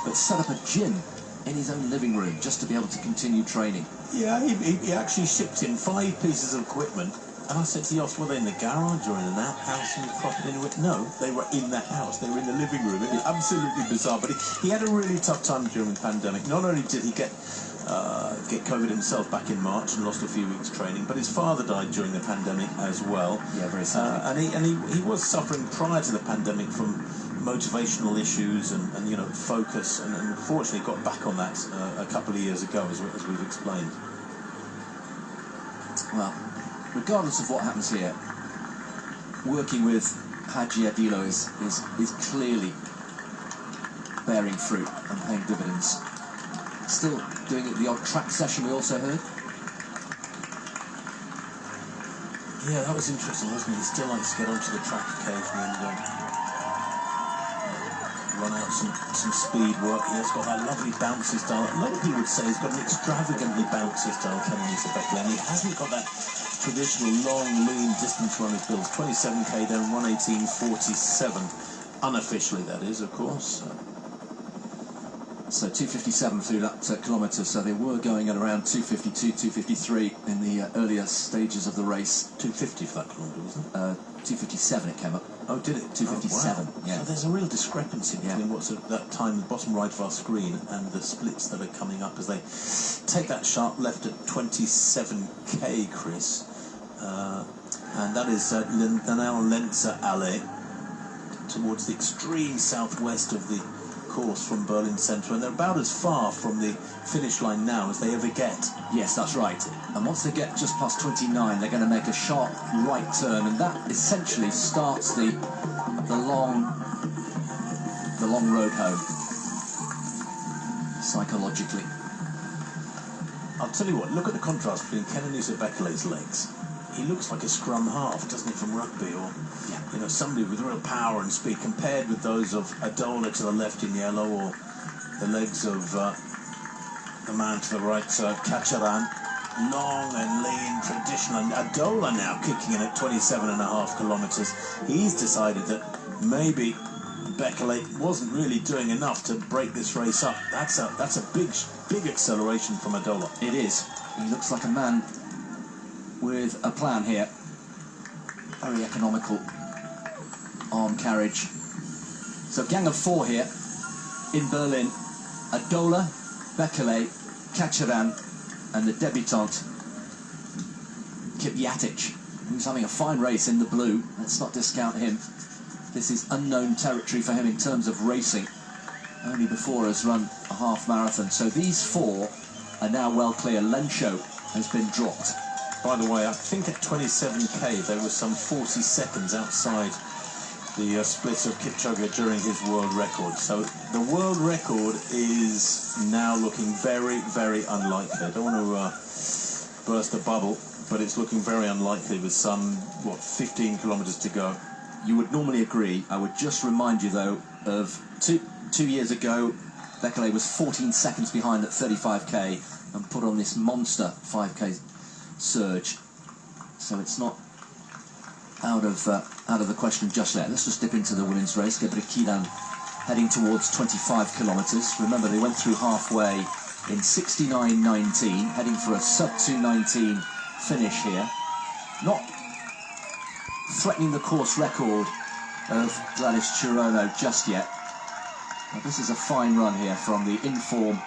but set up a gym in his own living room just to be able to continue training. Yeah, he actually shipped in 5 pieces of equipment, and I said to Jos, were they in the garage or in an outhouse in the property? No, they were in the house, they were in the living room. It was absolutely bizarre, but he had a really tough time during the pandemic. Not only did he get COVID himself back in March and lost a few weeks training, but his father died during the pandemic as well. Yeah, very sad. And he was suffering prior to the pandemic from motivational issues and you know, focus, and unfortunately got back on that a couple of years ago, as we've explained. Well, regardless of what happens here, working with Haji Adilo is clearly bearing fruit and paying dividends. Still doing the odd track session, we also heard. Yeah, that was interesting, wasn't it? He still likes to get onto the track occasionally and run out some speed work. He has got that lovely bouncy style. A lot of people would say he's got an extravagantly bouncy style, Kenenisa Bekele, and he hasn't got that traditional long, lean distance running builds. 27k down, 1:18:47. Unofficially, that is, of course. So 2:57 through that kilometre, so they were going at around 2:52, 2:53 in the earlier stages of the race. 2:50 for that kilometre, wasn't it? 2:57 it came up. Oh, did it? 2:57, wow. yeah. So there's a real discrepancy between what's at that time, the bottom right of our screen, and the splits that are coming up as they take that sharp left at 27k, Chris. And that is now Lenza Alley, towards the extreme southwest of the course from Berlin Centre, and they're about as far from the finish line now as they ever get. Yes, that's right. And once they get just past 29, they're going to make a sharp right turn, and that essentially starts the long road home, psychologically. I'll tell you what, look at the contrast between Kenenisa Bekele's legs. He looks like a scrum half, doesn't he, from rugby, or you know, somebody with real power and speed, compared with those of Adola to the left in yellow, or the legs of the man to the right, Kacharan. Long and lean, traditional. And Adola now kicking in at 27.5 kilometres. He's decided that maybe Bekele wasn't really doing enough to break this race up. That's a big acceleration from Adola. It is. He looks like a man with a plan here. Very economical arm carriage. So gang of 4 here in Berlin. Adola, Bekele, Kacharan, and the debutante Kipyatic, who's having a fine race in the blue. Let's not discount him. This is unknown territory for him in terms of racing. Only before has run a half marathon. So these 4 are now well clear. Lencho has been dropped. By the way, I think at 27k there was some 40 seconds outside the split of Kipchoge during his world record. So the world record is now looking very, very unlikely. I don't want to burst the bubble, but it's looking very unlikely with some, 15 kilometres to go. You would normally agree. I would just remind you, though, of two years ago, Bekele was 14 seconds behind at 35k and put on this monster 5k surge. So it's not out of the question just yet. Let's just dip into the women's race. Gebrselassie heading towards 25 kilometres. Remember, they went through halfway in 69.19, heading for a sub 2:19 finish here. Not threatening the course record of Gladys Chirono just yet. But this is a fine run here from the in-form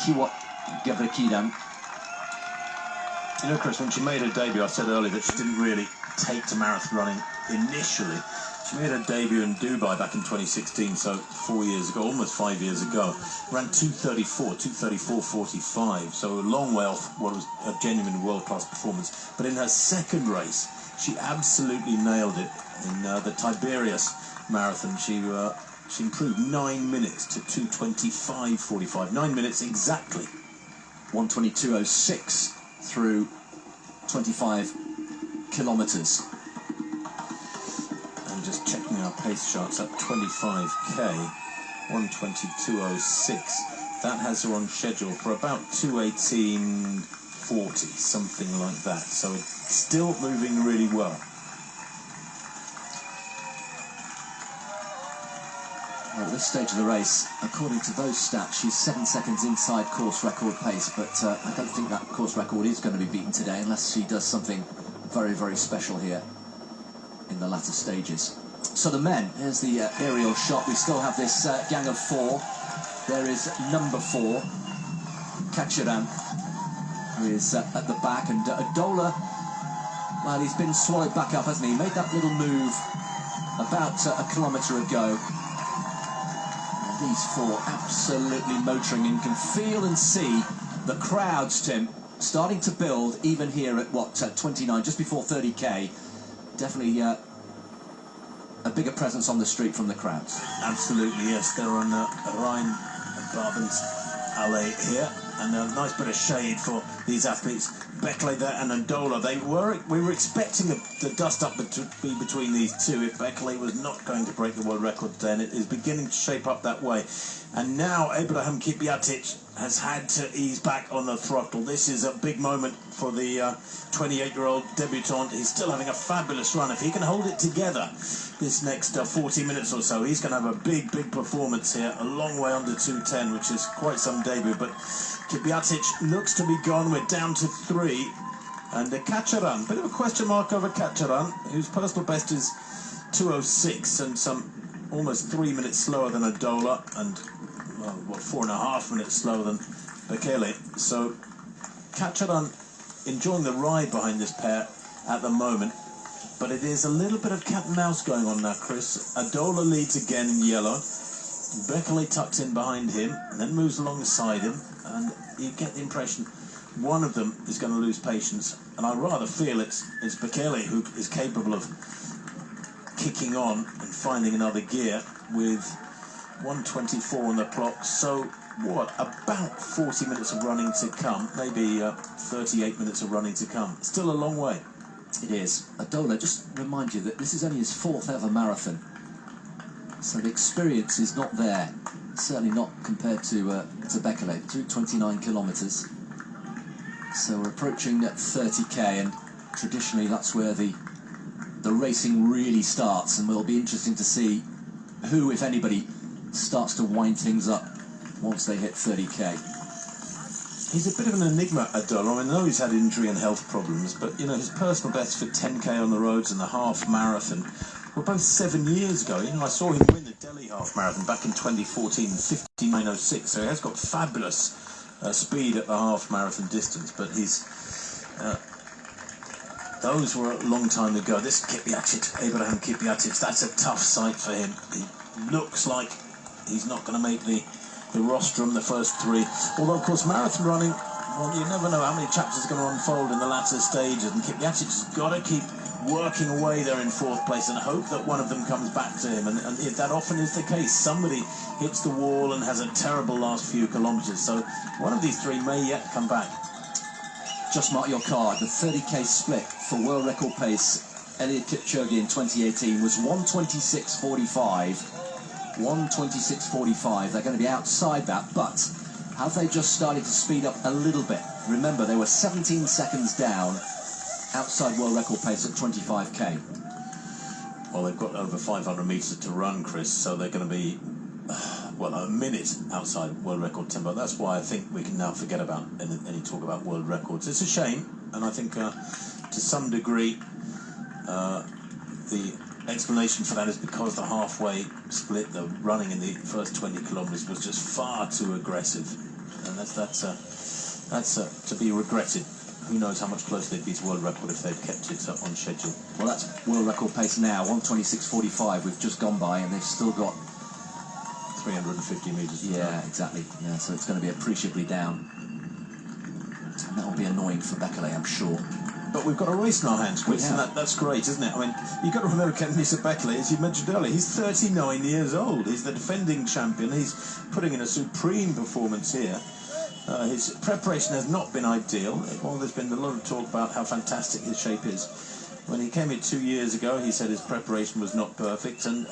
Kiwot Gebrselassie. You know, Chris, when she made her debut, I said earlier that she didn't really take to marathon running initially. She made her debut in Dubai back in 2016, so 4 years ago, almost 5 years ago. Ran 2:34:45, so a long way off what was a genuine world-class performance. But in her second race, she absolutely nailed it. In the Tiberias Marathon, she improved 9 minutes to 2:25:45. 9 minutes exactly. 1:22:06 through 25 kilometres. And just checking our pace charts at 25k, 1:22:06. That has her on schedule for about 2:18:40, something like that. So it's still moving really well. Well, at this stage of the race, according to those stats, she's 7 seconds inside course record pace, but I don't think that course record is going to be beaten today unless she does something very, very special here in the latter stages. So the men, here's the aerial shot. We still have this gang of 4. There is number 4, Kacharan, who is at the back, and Adola, well, he's been swallowed back up, hasn't he? He made that little move about a kilometre ago. These 4 absolutely motoring, and can feel and see the crowds, Tim, starting to build even here at 29, just before 30k. Definitely a bigger presence on the street from the crowds. Absolutely, yes. They're on Rhein Barbens Alley here, and a nice bit of shade for these athletes. Bekele there and Adola. We were expecting the dust up to be between these two if Bekele was not going to break the world record today, and it is beginning to shape up that way. And now Ibrahim Kipyatic has had to ease back on the throttle. This is a big moment for the 28-year-old debutante. He's still having a fabulous run. If he can hold it together this next 40 minutes or so, he's going to have a big performance here. A long way under 2:10, which is quite some debut. But Kipyatic looks to be gone. We're down to 3. And Kacharan, bit of a question mark over Kacharan, whose personal best is 2:06 and some almost 3 minutes slower than Adola, and 4.5 minutes slower than Bekele. So Kacharan enjoying the ride behind this pair at the moment, but it is a little bit of cat and mouse going on now, Chris. Adola leads again in yellow. Bekele tucks in behind him and then moves alongside him, and you get the impression one of them is going to lose patience, and I rather feel it's Bekele who is capable of kicking on and finding another gear with 1:24 on the clock. So what, about 40 minutes of running to come, maybe 38 minutes of running to come. Still a long way. It is. Adola, just remind you that this is only his 4th ever marathon, so the experience is not there, certainly not compared to Bekele. Through 29 kilometres, so we're approaching 30k, and traditionally that's where the racing really starts, and it'll be interesting to see who, if anybody, starts to wind things up once they hit 30k. He's a bit of an enigma, Adola. I know he's had injury and health problems, but you know, his personal bests for 10k on the roads and the half marathon were both 7 years ago. You know, I saw him win the Delhi half marathon back in 2014, 59:06. So he has got fabulous speed at the half marathon distance, but he's those were a long time ago. This Kipyatic, Abraham Kipyatic, that's a tough sight for him. He looks like he's not going to make the rostrum, the first 3. Although, of course, marathon running, well, you never know how many chapters are going to unfold in the latter stages, and Kipyatic's got to keep working away there in 4th place and hope that one of them comes back to him, and that often is the case. Somebody hits the wall and has a terrible last few kilometres, so one of these 3 may yet come back. Just mark your card. The 30k split for world record pace, Eliud Kipchoge in 2018 was 1:26:45. 1:26:45. They're going to be outside that, but have they just started to speed up a little bit? Remember, they were 17 seconds down outside world record pace at 25k. Well, they've got over 500 metres to run, Chris, so they're going to be, well, a minute outside world record tempo. That's why I think we can now forget about any talk about world records. It's a shame, and I think to some degree the explanation for that is because the halfway split, the running in the first 20 kilometres was just far too aggressive, and that's to be regretted. Who knows how much closer they'd be to world record if they'd kept it on schedule. Well, that's world record pace now, 1:26:45. We've just gone by, and they've still got 350 metres. Yeah, exactly. Yeah, so it's going to be appreciably down. And that will be annoying for Bekele, I'm sure. But we've got a race in our hands, Chris, and that's great, isn't it? I mean, you've got to remember Kenenisa Bekele, as you mentioned earlier, he's 39 years old. He's the defending champion. He's putting in a supreme performance here. His preparation has not been ideal. Well, there's been a lot of talk about how fantastic his shape is. When he came here 2 years ago, he said his preparation was not perfect, and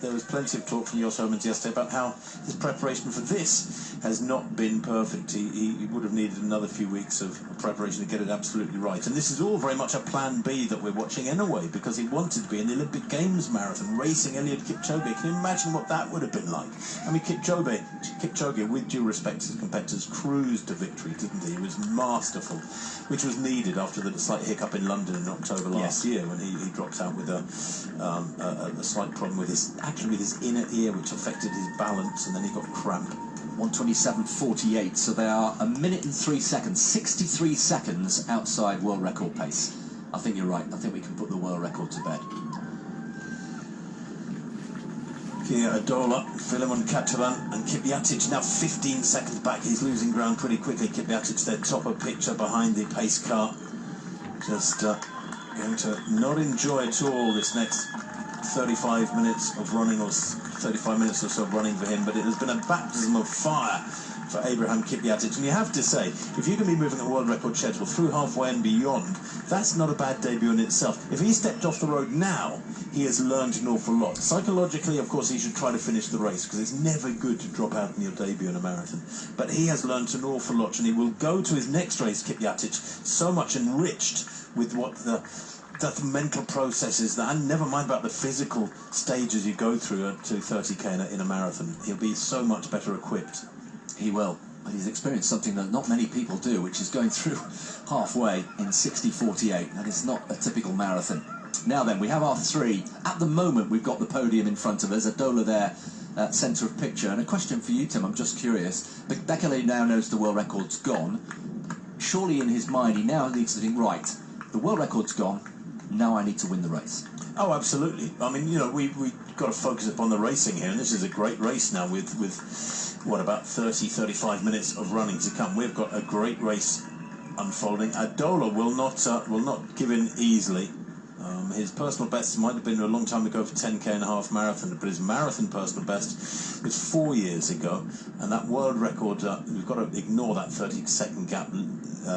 there was plenty of talk from Jos Hermans yesterday about how his preparation for this has not been perfect. He would have needed another few weeks of preparation to get it absolutely right. And this is all very much a plan B that we're watching anyway, because he wanted to be in the Olympic Games marathon, racing Eliud Kipchoge. Can you imagine what that would have been like? I mean, Kipchoge, with due respect to his competitors, cruised to victory, didn't he? He was masterful, which was needed after the slight hiccup in London in October last year, when he dropped out with a slight problem with his inner ear, which affected his balance, and then he got cramp. 1:27:48, so they are 1 minute and 3 seconds, 63 seconds outside world record pace. I think you're right. I think we can put the world record to bed. Kia Adola, Philemon Catalan, and Kipyatic now 15 seconds back. He's losing ground pretty quickly. Kipyatic, their top of picture behind the pace car. Just going to not enjoy at all this next 35 minutes of running, or 35 minutes or so of running for him, but it has been a baptism of fire for Abraham Kipyatic. And you have to say, if you can be moving a world record schedule through halfway and beyond, that's not a bad debut in itself. If he stepped off the road now, he has learned an awful lot. Psychologically, of course, he should try to finish the race, because it's never good to drop out in your debut in a marathon. But he has learned an awful lot, and he will go to his next race, Kipyatic, so much enriched with what the mental processes, and never mind about the physical stages you go through to 30k in a marathon. He'll be so much better equipped. He will. And he's experienced something that not many people do, which is going through halfway in 60:48. That is not a typical marathon. Now then, we have our 3. At the moment, we've got the podium in front of us. Adola there, centre of picture. And a question for you, Tim, I'm just curious. Bekele now knows the world record's gone. Surely in his mind, he now needs to think, right, the world record's gone, now I need to win the race. Oh, absolutely. I mean, you know, we've got to focus upon the racing here, and this is a great race now with what, about 35 minutes of running to come. We've got a great race unfolding. Adola will not give in easily. His personal best might have been a long time ago for 10k and a half marathon, but his marathon personal best was 4 years ago, and that world record, we've got to ignore that 30-second gap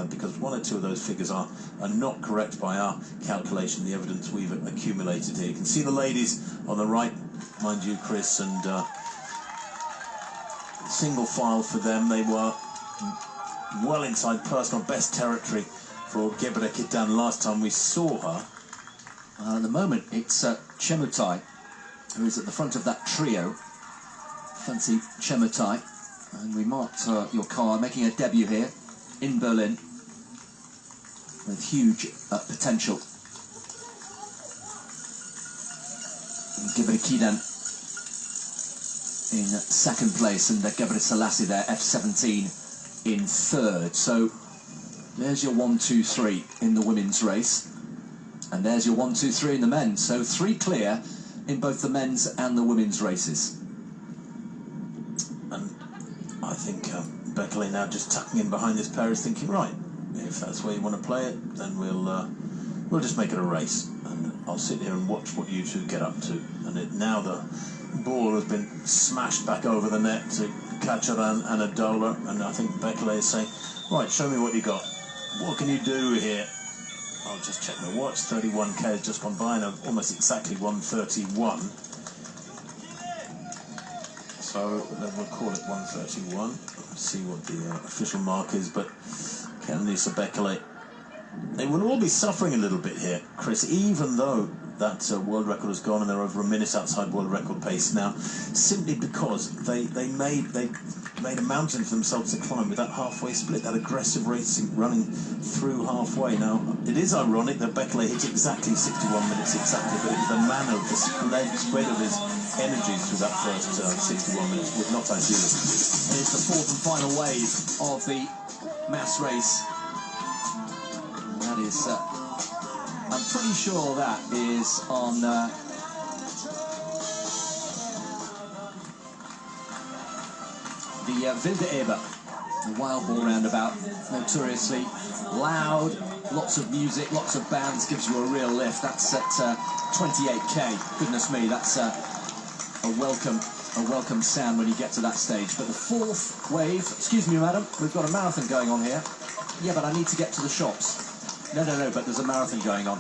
because one or two of those figures are not correct by our calculation, the evidence we've accumulated here. You can see the ladies on the right, mind you, Chris, and single file for them. They were well inside personal best territory for Gebre Kidan last time we saw her. At the moment, it's Chemutai who is at the front of that trio. Fancy Chemutai. And we marked your car making a debut here in Berlin with huge potential. Gebre Kidan in second place, and Gebre Selassie there, F17 in third. So there's your 1, 2, 3 in the women's race. And there's your 1, 2, 3 in the men's. So 3 clear in both the men's and the women's races. And I think Bekele now just tucking in behind this pair is thinking, right, if that's where you want to play it, then we'll just make it a race, and I'll sit here and watch what you two get up to. And now the ball has been smashed back over the net to Kacharan and Adola, and I think Bekele is saying, right, show me what you got. What can you do here? I'll just check my watch. 31k has just gone by, and almost exactly 1:31. So then we'll call it 1:31. See what the official mark is. But Kenenisa Bekele, they will all be suffering a little bit here, Chris, even though that world record has gone and they're over a minute outside world record pace now, simply because they made a mountain for themselves to climb with that halfway split, that aggressive racing running through halfway. Now, it is ironic that Bekele hit exactly 61 minutes exactly, but it was the manner of the spread of his energies through that first 61 minutes was not ideal. It's the fourth and final wave of the mass race. And that is, I'm pretty sure that is on... the Wilde Eber, the Wild Boar Roundabout, notoriously loud, lots of music, lots of bands, gives you a real lift. That's at 28k. Goodness me, that's a welcome sound when you get to that stage. But the fourth wave, excuse me, madam, we've got a marathon going on here. Yeah, but I need to get to the shops. No, but there's a marathon going on.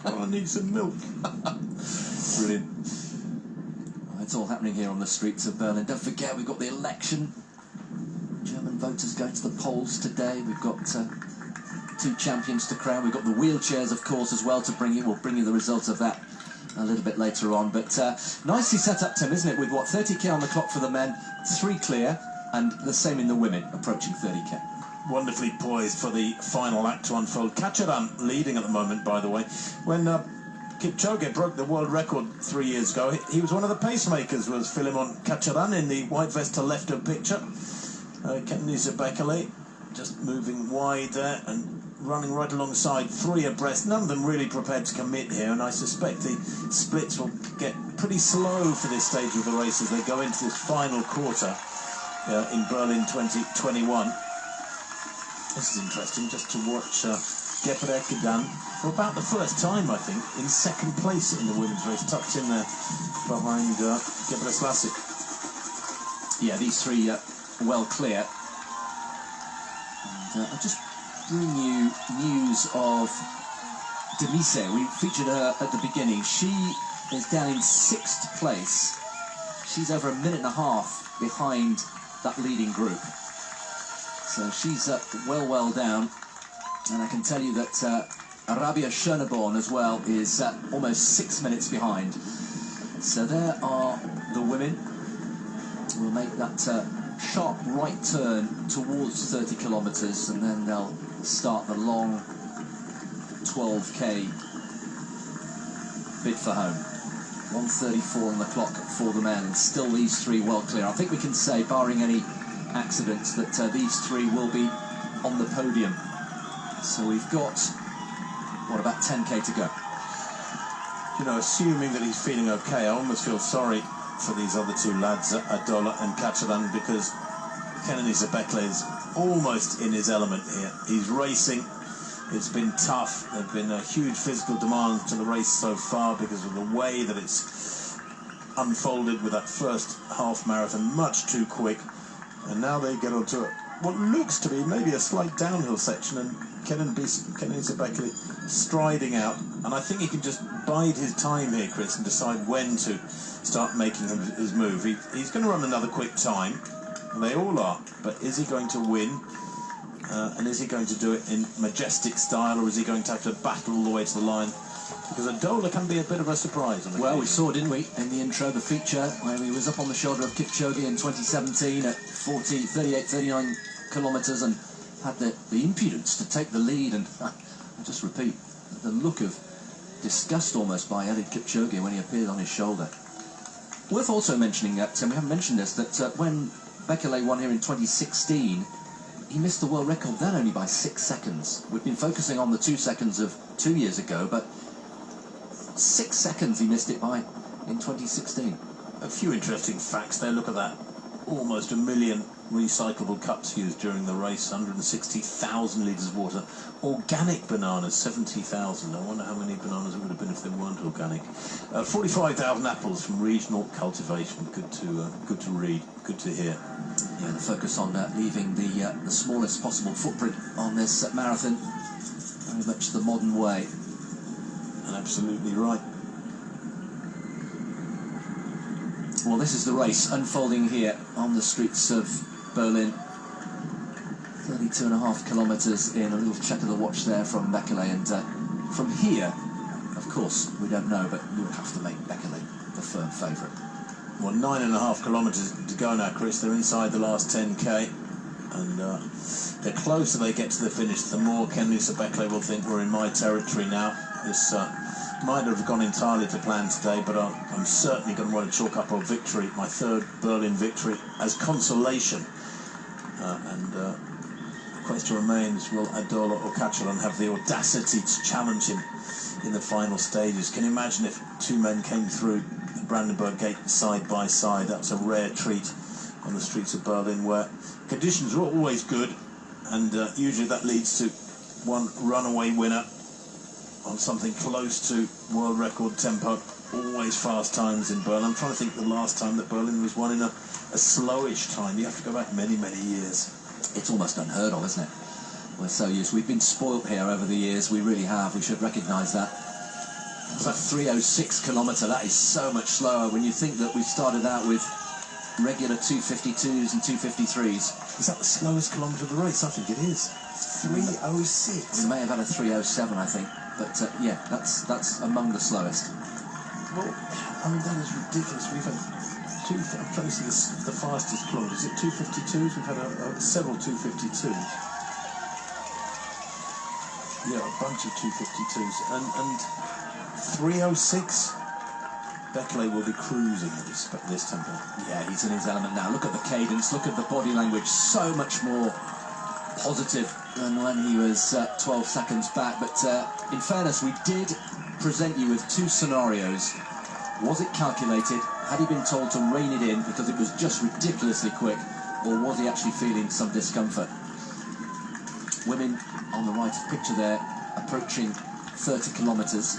Oh, I need some milk. Brilliant. It's all happening here on the streets of Berlin. Don't forget, we've got the election. German voters going to the polls today. We've got 2 champions to crown. We've got the wheelchairs, of course, as well to bring you. We'll bring you the results of that a little bit later on. But nicely set up, Tim, isn't it? With what, 30k on the clock for the men, 3 clear, and the same in the women, approaching 30k. Wonderfully poised for the final act to unfold. Kacharan leading at the moment, by the way. When Kipchoge broke the world record 3 years ago, he was one of the pacemakers, was Philemon Kacharan in the white vest to left of picture. Kenenisa Bekele just moving wide there and running right alongside, 3 abreast. None of them really prepared to commit here, and I suspect the splits will get pretty slow for this stage of the race as they go into this final quarter in Berlin 2021. This is interesting, just to watch Gebre Kidan for about the first time, I think, in second place in the women's race, tucked in there behind Gebre Selassie. Yeah, these 3 well clear. And I'll just bring you news of Demise. We featured her at the beginning. She is down in 6th place. She's over a minute and a half behind that leading group. So she's well down. And I can tell you that Arabia Schöneborn as well is almost 6 minutes behind. So there are the women. We'll make that sharp right turn towards 30 kilometres, and then they'll start the long 12k bid for home. 1:34 on the clock for the men. Still these 3 well clear. I think we can say, barring any accidents, that these 3 will be on the podium. So we've got, what, about 10k to go. You know, assuming that he's feeling okay, I almost feel sorry for these other two lads, Adola and Kacharan, because Kenenisa Bekele is almost in his element here. He's racing. It's been tough. There have been a huge physical demands to the race so far because of the way that it's unfolded with that first half marathon, much too quick. And now they get onto what looks to be maybe a slight downhill section, and Kenenisa Bekele striding out. And I think he can just bide his time here, Chris, and decide when to start making his move. He's going to run another quick time. They all are. But is he going to win? And is he going to do it in majestic style, or is he going to have to battle all the way to the line? Because Adola can be a bit of a surprise. Well, we saw, didn't we, in the intro, the feature, where he was up on the shoulder of Kipchoge in 2017 at 39 kilometres and had the impudence to take the lead. And I just repeat, the look of disgust almost by Eliud Kipchoge when he appeared on his shoulder. Worth also mentioning that, and we haven't mentioned this, that when Bekele won here in 2016, he missed the world record then only by 6 seconds. We've been focusing on the 2 seconds of 2 years ago, but 6 seconds he missed it by in 2016. A few interesting facts there. Look at that. Almost 1 million recyclable cups used during the race, 160,000 litres of water. Organic bananas, 70,000. I wonder how many bananas it would have been if they weren't organic. 45,000 apples from regional cultivation. Good to read, good to hear. Yeah, the focus on leaving the smallest possible footprint on this marathon, very much the modern way. And absolutely right. Well, this is the race unfolding here on the streets of Berlin. 32.5 kilometres in, a little check of the watch there from Bekele, and from here, of course, we don't know, but you would have to make Bekele the firm favourite. Well, 9.5 kilometres to go now, Chris. They're inside the last 10k, and the closer they get to the finish, the more Kenenisa Bekele will think we're in my territory now. This might have gone entirely to plan today, but I'm certainly going to want to chalk up a victory, my third Berlin victory, as consolation. The question remains, will Adola or Kacharan have the audacity to challenge him in the final stages? Can you imagine if two men came through the Brandenburg Gate side by side? That's a rare treat on the streets of Berlin, where conditions are always good, and usually that leads to one runaway winner on something close to world record tempo. Always fast times in Berlin. I'm trying to think the last time that Berlin was won in a slowish time. You have to go back many, many years. It's almost unheard of, isn't it? We're so used. We've been spoilt here over the years. We really have. We should recognise that. It's a 3:06 kilometre. That is so much slower when you think that we started out with regular 2:52s and 2:53s. Is that the slowest kilometre of the race? I think it is. 3:06. We may have had a 3:07, I think. But yeah, that's among the slowest. Well, I mean, that is ridiculous. We've had I'm trying to see the fastest kilometres. Is it 2:52s? We've had several 2:52s. Yeah, a bunch of 2:52s. And 3:06. Bekele will be cruising at this tempo. Yeah, he's in his element now. Look at the cadence, look at the body language. So much more positive than when he was 12 seconds back. But in fairness, we did present you with two scenarios. Was it calculated? Had he been told to rein it in because it was just ridiculously quick? Or was he actually feeling some discomfort? Women on the right of picture there, approaching 30 kilometres.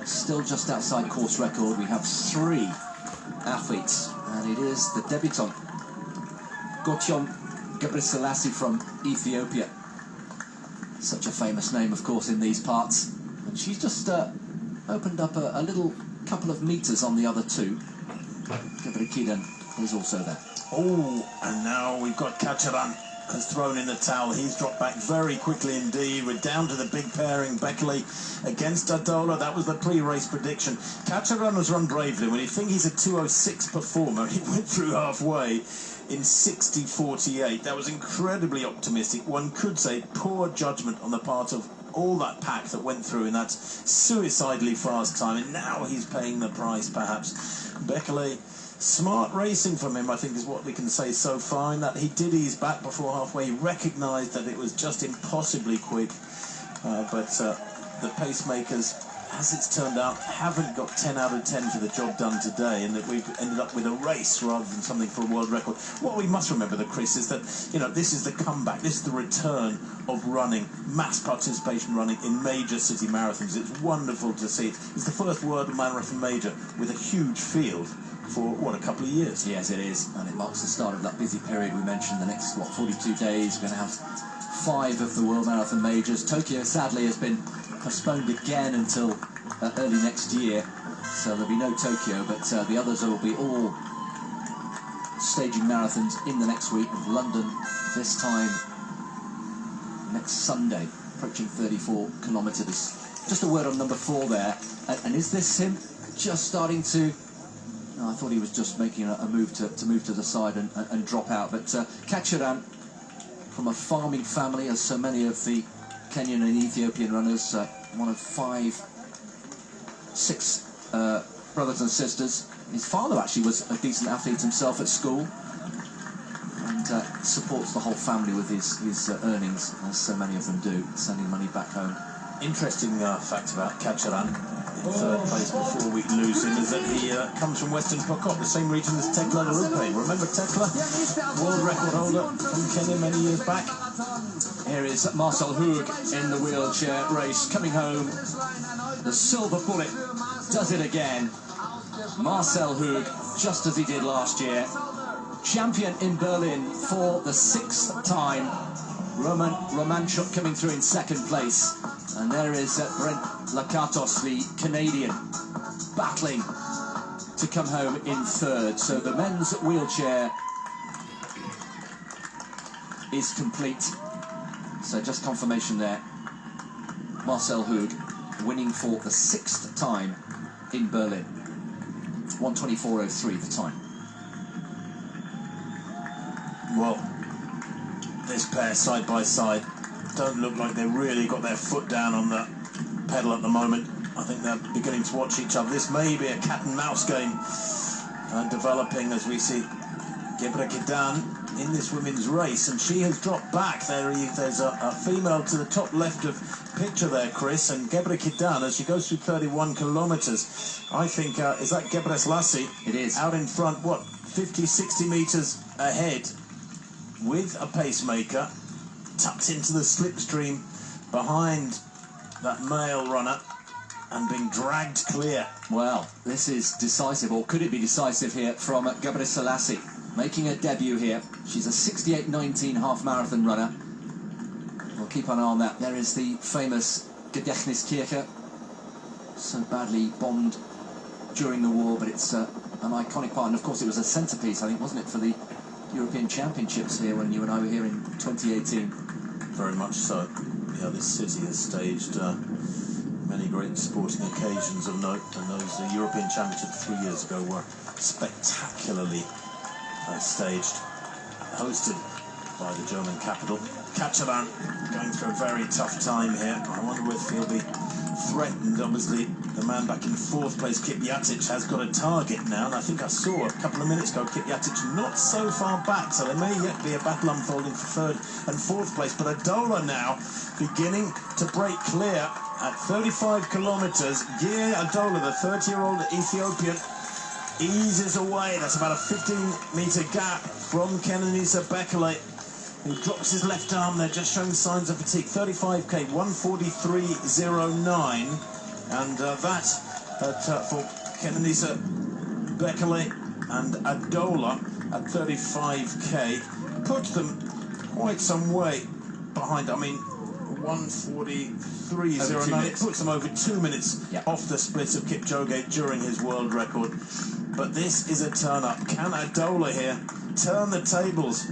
Still just outside course record. We have 3 athletes, and it is the debutant, Gotyon Gebreselassie from Ethiopia. Such a famous name, of course, in these parts. And she's just opened up a little couple of metres on the other two. Gebrekiden is also there. Oh, and now we've got Kacharan has thrown in the towel. He's dropped back very quickly indeed. We're down to the big pairing, Bekele against Adola. That was the pre-race prediction. Kacharan has run bravely. When you think he's a 2:06 performer, he went through halfway in 60:48. That was incredibly optimistic. One could say poor judgment on the part of all that pack that went through in that suicidally fast time, and now he's paying the price, perhaps. Bekele, smart racing from him, I think, is what we can say so far, in that he did ease back before halfway. He recognised that it was just impossibly quick, but the pacemakers as it's turned out, haven't got 10 out of 10 for the job done today, and that we've ended up with a race rather than something for a world record. What we must remember, though, Chris, is that, you know, this is the comeback, this is the return of running, mass participation running in major city marathons. It's wonderful to see. It's the first world marathon major with a huge field for, what, a couple of years? Yes, it is, and it marks the start of that busy period we mentioned. The next, 42 days, we're going to have 5 of the World Marathon Majors. Tokyo, sadly, has been postponed again until early next year, so there'll be no Tokyo, but the others will be all staging marathons in the next week, with London this time next Sunday, approaching 34 kilometres. Just a word on number 4 there, and is this him just starting to... No, I thought he was just making a move to move to the side and drop out, but Kacharan, from a farming family, as so many of the Kenyan and Ethiopian runners, one of 6 brothers and sisters. His father actually was a decent athlete himself at school, and supports the whole family with his earnings, as so many of them do, sending money back home. Interesting fact about Kacharan, in 3rd place before we lose him, is that he comes from Western Pokot, the same region as Tekla Lurupe. Remember Tekla? World record holder from Kenya many years back. Here is Marcel Hoog in the wheelchair race, coming home. The silver bullet does it again. Marcel Hoog, just as he did last year. Champion in Berlin for the 6th time. Roman Romanchuk coming through in 2nd place. And there is Brent Lakatos, the Canadian, battling to come home in 3rd. So the men's wheelchair is complete. So just confirmation there. Marcel Hoog winning for the 6th time in Berlin. 1:24.03 the time. Well, this pair side by side don't look like they've really got their foot down on the pedal at the moment. I think they're beginning to watch each other. This may be a cat and mouse game developing as we see Gebre Kidan in this women's race, and she has dropped back. There's a female to the top left of picture there, Chris, and Gebre Kidan, as she goes through 31 kilometres, I think, is that Gebre Selassie? It is. Out in front, 50, 60 metres ahead, with a pacemaker, tucked into the slipstream behind that male runner, and being dragged clear. Well, this is decisive, or could it be decisive here from Gebre Selassie, making her debut here. She's a 68.19 half-marathon runner. We'll keep an eye on that. There is the famous Gedächtniskirche, so badly bombed during the war, but it's an iconic part, and of course it was a centrepiece, I think, wasn't it, for the European Championships here when you and I were here in 2018. Very much so. Yeah, this city has staged many great sporting occasions of note, and those European Championships 3 years ago were spectacularly staged, hosted by the German capital. Kacharan going through a very tough time here. I wonder if he'll be threatened. Obviously, the man back in 4th place, Kipyatic, has got a target now, and I think I saw a couple of minutes ago Kipyatic not so far back, so there may yet be a battle unfolding for 3rd and 4th place. But Adola now beginning to break clear at 35 kilometres. Geir Adola, the 30-year-old Ethiopian, eases away. That's about a 15-metre gap from Kenenisa Bekele, who drops his left arm there, just showing signs of fatigue. 35k, 1:43.09, and that for Kenenisa Bekele and Adola at 35k puts them quite some way behind. I mean, 1:43.09. It puts them over 2 minutes off the split of Kipchoge during his world record. But this is a turn-up. Can Adola here turn the tables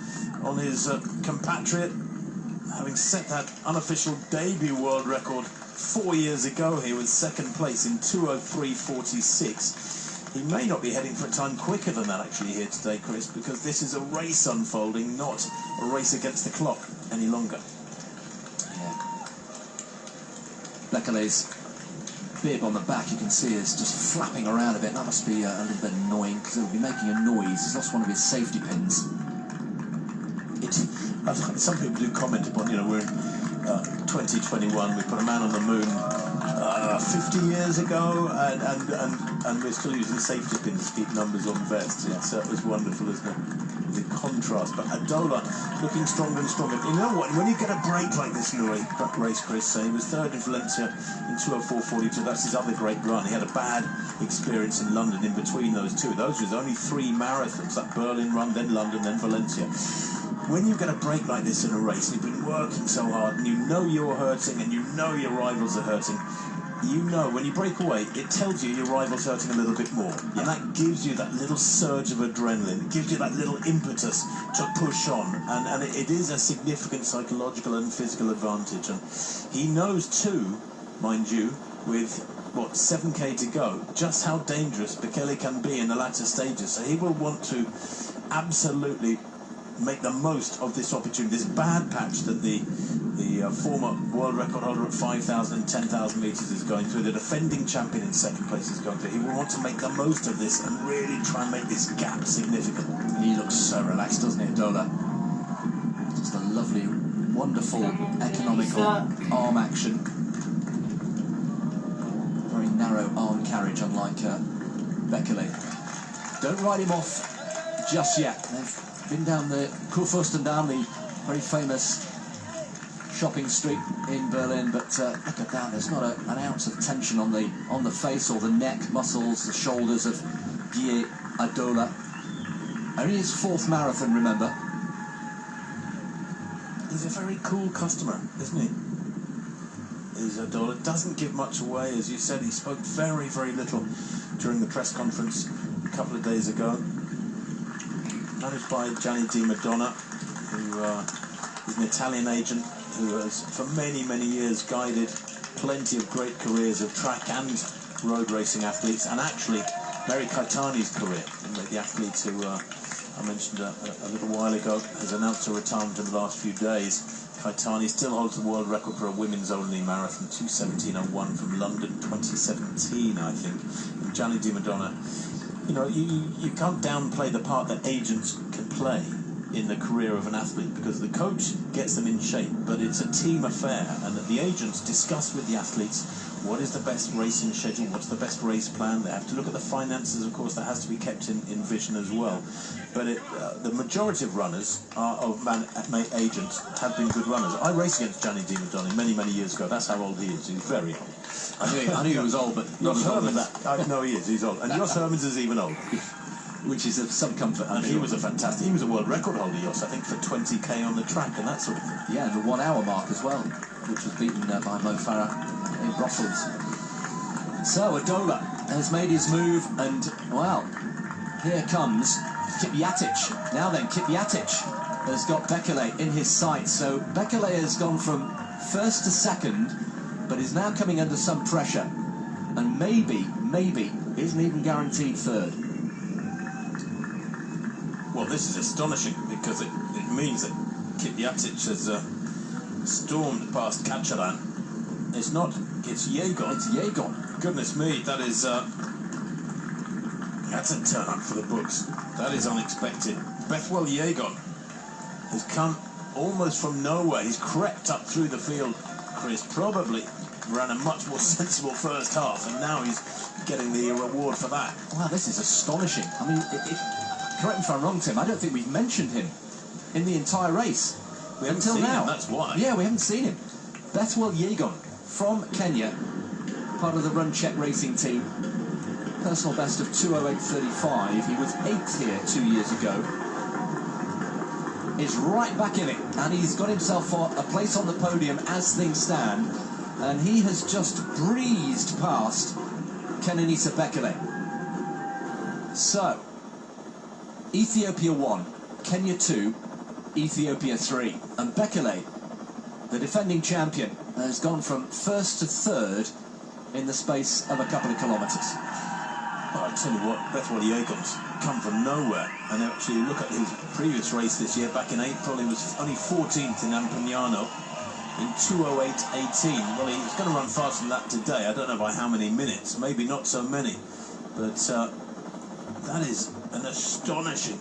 on his compatriot, having set that unofficial debut world record 4 years ago here with 2nd place in 2:03.46. He may not be heading for a time quicker than that actually here today, Chris, because this is a race unfolding, not a race against the clock any longer. Yeah. Bekele's bib on the back, you can see, is just flapping around a bit. That must be a little bit annoying, because it'll be making a noise. He's lost one of his safety pins. Some people do comment upon, we're in 2021. We put a man on the moon 50 years ago, and we're still using safety pins to keep numbers on vests. It was wonderful, isn't it? The contrast. But Adola looking stronger and stronger. You know what? When you get a break like this in the race, Chris, he was third in Valencia in 2:04.42. That's his other great run. He had a bad experience in London in between those two. Those was only 3 marathons. That Berlin run, then London, then Valencia. When you get a break like this in a race, you've been working so hard, and you know you're hurting, and you know your rivals are hurting. You know, when you break away, it tells you your rival's hurting a little bit more. And that gives you that little surge of adrenaline. It gives you that little impetus to push on. And it is a significant psychological and physical advantage. And he knows too, mind you, with, 7k to go, just how dangerous Bekele can be in the latter stages. So he will want to absolutely make the most of this opportunity, this bad patch that the former world record holder at 5,000 and 10,000 metres is going through, the defending champion in second place is going through. He will want to make the most of this and really try and make this gap significant. He looks so relaxed, doesn't he, Adola? Just a lovely, wonderful, economical arm action. Very narrow arm carriage, unlike Bekele. Don't ride him off just yet. They've been down the Kurfürst and down the very famous shopping street in Berlin, but look at that, there's not an ounce of tension on the face or the neck muscles, the shoulders of Guy Adola. Only his 4th marathon, remember. He's a very cool customer, isn't he? He's Adola. Doesn't give much away, as you said. He spoke very, very little during the press conference a couple of days ago. Managed by Gianni Di Madonna, who is an Italian agent who has for many, many years guided plenty of great careers of track and road racing athletes, and actually Mary Keitany's career, the athlete who I mentioned a little while ago, has announced her retirement in the last few days. Keitany still holds the world record for a women's only marathon, 2:17.01 from London 2017, I think. And Gianni Di Madonna, you know, you can't downplay the part that agents can play in the career of an athlete, because the coach gets them in shape, but it's a team affair, and that the agents discuss with the athletes what is the best racing schedule, what's the best race plan. They have to look at the finances, of course, that has to be kept in vision as well. But the majority of runners agents have been good runners. I raced against Gianni Di Madonna many, many years ago. That's how old he is. He's very old. I knew he was old, but not as old as that. I know he is. He's old. And Jos Hermans is even old. Which is of some comfort. And he was a fantastic. He was a world record holder, Jos, I think, for 20k on the track and that sort of thing. Yeah, and the 1 hour mark as well, which was beaten by Mo Farah in Brussels. So Adola has made his move, and well, here comes Kipyatic. Now then, Kipyatic has got Bekele in his sights. So Bekele has gone from 1st to 2nd, but is now coming under some pressure, and maybe isn't even guaranteed 3rd. Well, this is astonishing, because it means that Kipyatic has stormed past Kacharan. It's Yegon. It's Yegon. Goodness me, that's a turn up for the books. That is unexpected. Bethwell Yegon has come almost from nowhere. He's crept up through the field. Chris probably ran a much more sensible first half, and now he's getting the reward for that. Wow, this is astonishing. I mean, correct me if I'm wrong, Tim, I don't think we've mentioned him in the entire race. We haven't until seen now. Him, that's why. Yeah, we haven't seen him. Bethwell Yegon from Kenya, part of the Run Check Racing team. Personal best of 2:08.35. He was 8th here 2 years ago. Is right back in it, and he's got himself a place on the podium as things stand, and he has just breezed past Kenenisa Bekele. So, Ethiopia 1, Kenya 2, Ethiopia 3, and Bekele, the defending champion, has gone from 1st to 3rd in the space of a couple of kilometres. Well, I tell you what, Bethwell Yegon's come from nowhere, and actually look at his previous race this year. Back in April, he was only 14th in Ampignano in 2:08.18. Well, he's going to run faster than that today. I don't know by how many minutes, maybe not so many, but that is an astonishing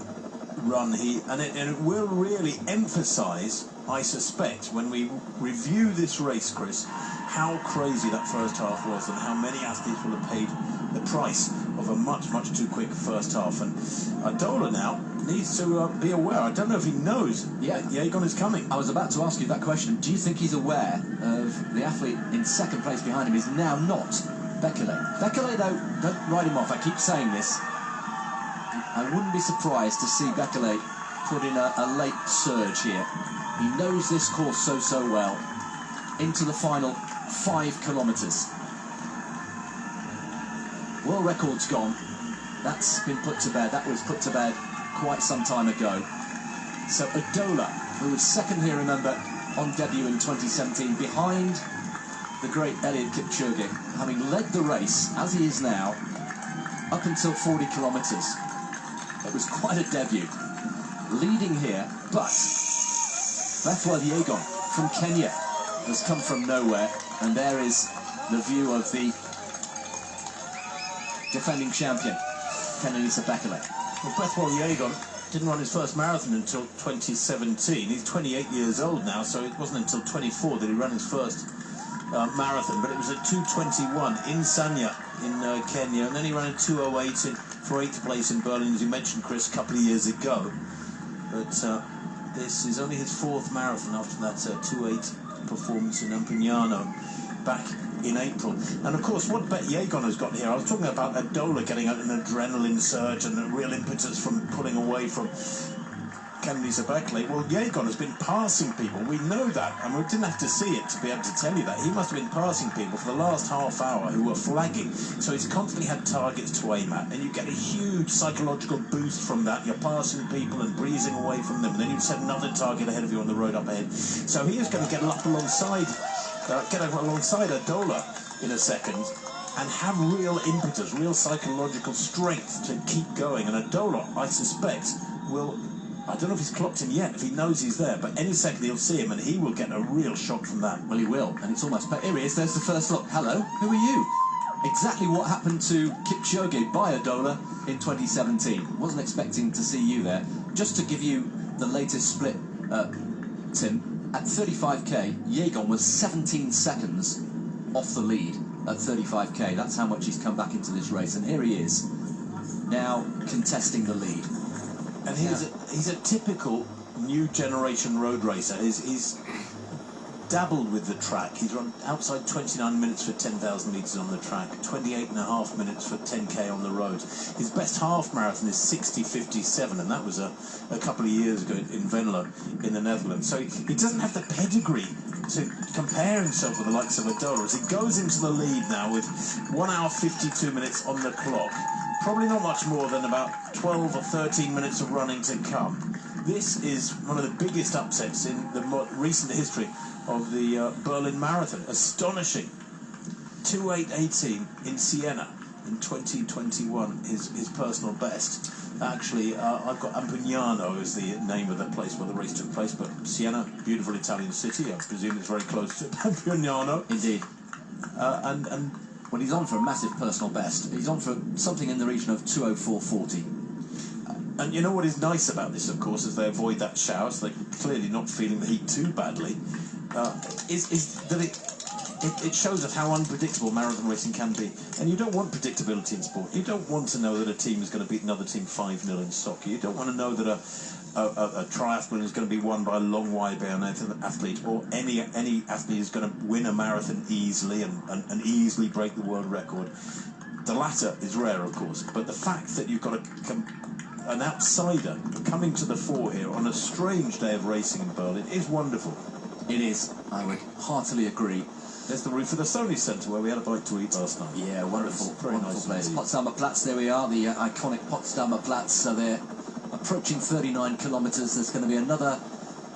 run. And it will really emphasise I suspect, when we review this race, Chris, how crazy that first half was and how many athletes will have paid the price of a much, much too quick first half. And Adola now needs to be aware. I don't know if he knows that Yagon is coming. I was about to ask you that question. Do you think he's aware of the athlete in second place behind him is now not Bekele? Bekele, though, don't write him off. I keep saying this. I wouldn't be surprised to see Bekele put in a late surge here. He knows this course so well. Into the final 5 kilometres. World record's gone. That's been put to bed. That was put to bed quite some time ago. So Adola, who was second here, remember, on debut in 2017, behind the great Eliud Kipchoge, having led the race, as he is now, up until 40 kilometres. It was quite a debut. Leading here, but Bethwell Yegon from Kenya has come from nowhere, and there is the view of the defending champion, Kenenisa Bekele. Well, Bethwell Yegon didn't run his first marathon until 2017. He's 28 years old now, so it wasn't until 24 that he ran his first marathon, but it was at 2:21 in Sanya in Kenya, and then he ran a 2:08 for 8th place in Berlin, as you mentioned, Chris, a couple of years ago. But this is only his 4th marathon after that 2:08 performance in Ampignano back in April. And of course, what Yegon has got here, I was talking about Adola getting an adrenaline surge and a real impetus from pulling away from Kenenisa Bekele. Well, Yegon has been passing people. We know that, and we didn't have to see it to be able to tell you that. He must have been passing people for the last half hour who were flagging. So he's constantly had targets to aim at, and you get a huge psychological boost from that. You're passing people and breezing away from them, and then you set another target ahead of you on the road up ahead. So he is going to get up alongside Adola in a second and have real impetus, real psychological strength to keep going. And Adola, I suspect, will... I don't know if he's clocked him yet, if he knows he's there, but any second he'll see him and he will get a real shock from that. Well, he will, and it's almost... Here he is, there's the first look. Hello, who are you? Exactly what happened to Kipchoge by Adola in 2017. Wasn't expecting to see you there. Just to give you the latest split, Tim, at 35k, Yegon was 17 seconds off the lead at 35k. That's how much he's come back into this race, and here he is, now contesting the lead. And he's a typical new generation road racer. He's dabbled with the track. He's run outside 29 minutes for 10,000 metres on the track, 28.5 minutes for 10k on the road. His best half marathon is 60:57, and that was a couple of years ago in Venlo in the Netherlands. So he doesn't have the pedigree to compare himself with the likes of Adola. As he goes into the lead now with 1 hour 52 minutes on the clock, probably not much more than about 12 or 13 minutes of running to come. This is one of the biggest upsets in the recent history of the Berlin Marathon. Astonishing. 2:8:18 in Siena in 2021, his personal best. Actually, I've got Ampignano as the name of the place where the race took place, but Siena, beautiful Italian city. I presume it's very close to Ampignano. Indeed. And well, he's on for a massive personal best. He's on for something in the region of 2:04:40. And you know what is nice about this, of course, is they avoid that shower, so they're clearly not feeling the heat too badly, is that it shows us how unpredictable marathon racing can be. And you don't want predictability in sport. You don't want to know that a team is going to beat another team 5-0 in soccer. You don't want to know that a triathlon is going to be won by a long wide by an athlete, or any athlete is going to win a marathon easily and easily break the world record. The latter is rare, of course, but the fact that you've got an outsider coming to the fore here on a strange day of racing in Berlin is wonderful. It is. I would heartily agree. There's the roof of the Sony Centre where we had a bite to eat last night. Yeah, wonderful. Very wonderful nice place. indeed. Potsdamer Platz, there we are, the iconic Potsdamer Platz. So they're approaching 39 kilometres. There's going to be another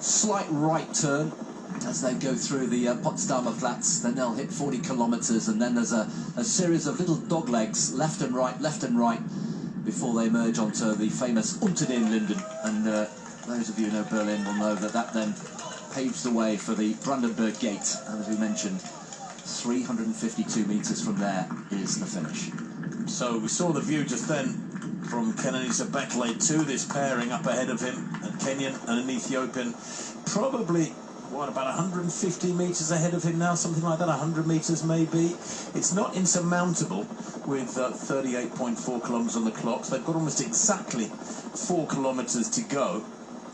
slight right turn as they go through the Potsdamer Platz. Then they'll hit 40 kilometres, and then there's a series of little dog legs, left and right, before they emerge onto the famous Unter den Linden. And those of you who know Berlin will know that then paves the way for the Brandenburg Gate. And as we mentioned, 352 metres from there is the finish. So we saw the view just then from Kenenisa Bekele to this pairing up ahead of him, a Kenyan and an Ethiopian. probably, what, about 150 metres ahead of him now, something like that, 100 metres maybe. It's not insurmountable with 38.4 kilometres on the clock. So they've got almost exactly 4 kilometres to go.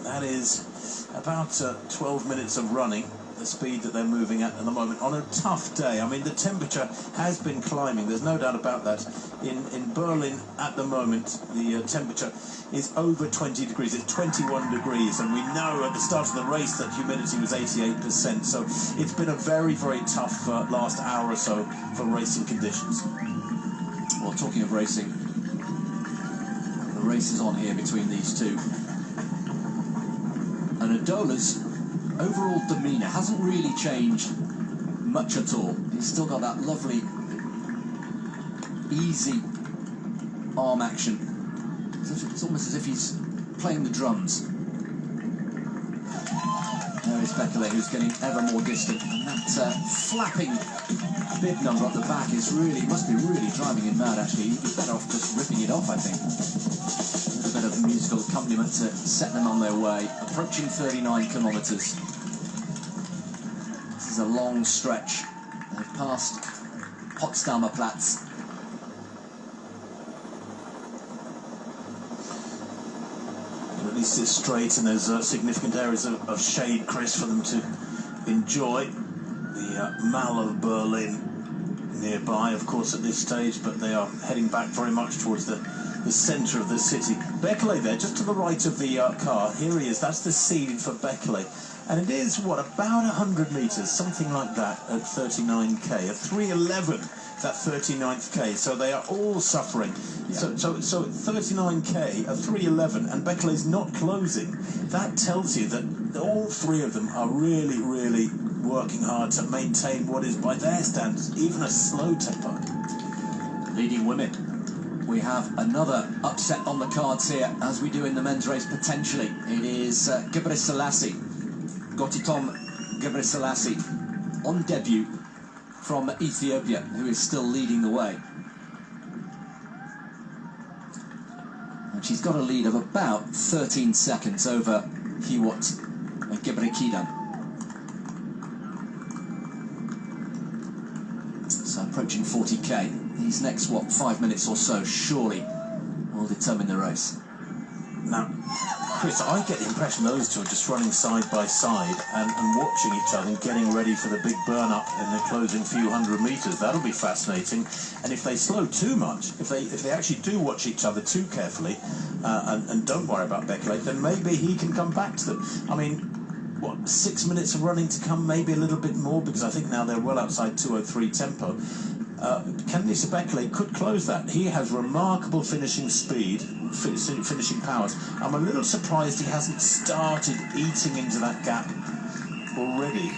That is about 12 minutes of running, the speed that they're moving at the moment, on a tough day. I mean, the temperature has been climbing, there's no doubt about that. In Berlin at the moment, the temperature is over 20 degrees. It's 21 degrees, and we know at the start of the race that humidity was 88%, so it's been a very, very tough last hour or so for racing conditions. Well, talking of racing, the race is on here between these two. And Adola's overall demeanour hasn't really changed much at all. He's still got that lovely, easy arm action. It's almost as if he's playing the drums. There is Bekele, who's getting ever more distant, and that flapping bib number at the back is must be really driving him mad. Actually, he's better off just ripping it off, I think. A bit of musical accompaniment to set them on their way. Approaching 39 kilometres. This is a long stretch. They've passed Potsdamer Platz. At least it's straight, and there's significant areas of shade, Chris, for them to enjoy. The Mall of Berlin nearby, of course, at this stage, but they are heading back very much towards the centre of the city. Bekele there, just to the right of the car. Here he is. That's the scene for Bekele. And it is, what, about 100 metres, something like that, at 39k. A 3:11, that 39th k. So they are all suffering. Yeah. So at 39k, a 3:11, and Bekele's not closing. That tells you that all three of them are really, really working hard to maintain what is, by their standards, even a slow tempo. Leading women. We have another upset on the cards here, as we do in the men's race, potentially. It is Gebreselassie, Gotitom Gebreselassie, on debut from Ethiopia, who is still leading the way. And she's got a lead of about 13 seconds over Hiwot Gebrekidan. So approaching 40k. These next, 5 minutes or so, surely will determine the race. Now, Chris, I get the impression those two are just running side by side and watching each other and getting ready for the big burn-up in the closing few hundred metres. That'll be fascinating. And if they slow too much, if they actually do watch each other too carefully and don't worry about Bekele, then maybe he can come back to them. I mean, what, 6 minutes of running to come, maybe a little bit more, because I think now they're well outside 2:03 tempo. Kenenisa Bekele could close that. He has remarkable finishing speed, finishing powers. I'm a little surprised he hasn't started eating into that gap already.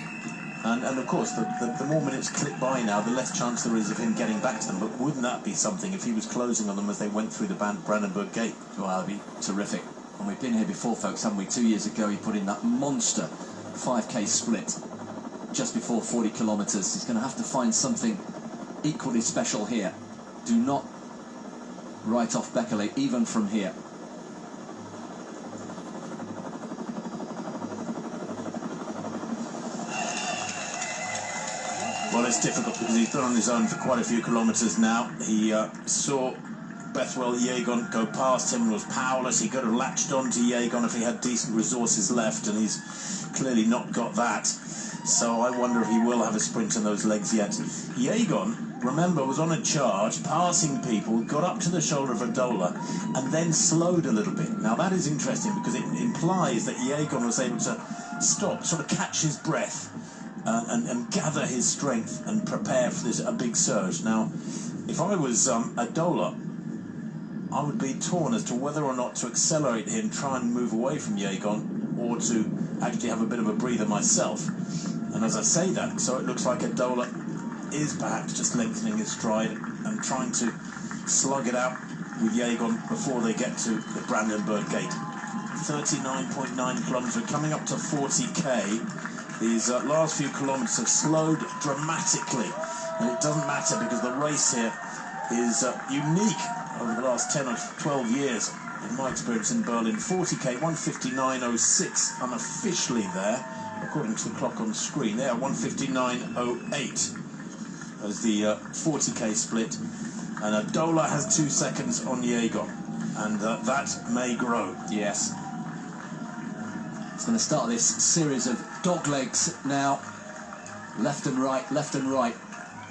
And of course, the more minutes click by now, the less chance there is of him getting back to them. But wouldn't that be something if he was closing on them as they went through the Brandenburg Gate? Well, that'd be terrific. And we've been here before, folks, haven't we? 2 years ago, he put in that monster 5k split just before 40 kilometres. He's going to have to find something equally special here. Do not write off Bekele even from here. Well, it's difficult because he's been on his own for quite a few kilometres now. He saw Bethwell Yegon go past him and was powerless. He could have latched on to Yegon if he had decent resources left, and he's clearly not got that. So I wonder if he will have a sprint in those legs yet. Yegon, remember, was on a charge, passing people, got up to the shoulder of Adola, and then slowed a little bit. Now that is interesting because it implies that Yegon was able to stop, sort of catch his breath, and gather his strength and prepare for a big surge. Now, if I was Adola, I would be torn as to whether or not to accelerate him, try and move away from Yegon, or to actually have a bit of a breather myself. And as I say that, so it looks like Adola is perhaps just lengthening his stride and trying to slug it out with Yegon before they get to the Brandenburg Gate. 39.9 kilometres, we're coming up to 40k. These last few kilometres have slowed dramatically, and it doesn't matter because the race here is unique over the last 10 or 12 years. in my experience in Berlin. 40k, 1:59.06 unofficially there, according to the clock on screen. There, 1:59.08 as the 40k split. And Adola has 2 seconds on Yegon, and that may grow. Yes. It's going to start this series of doglegs now, left and right,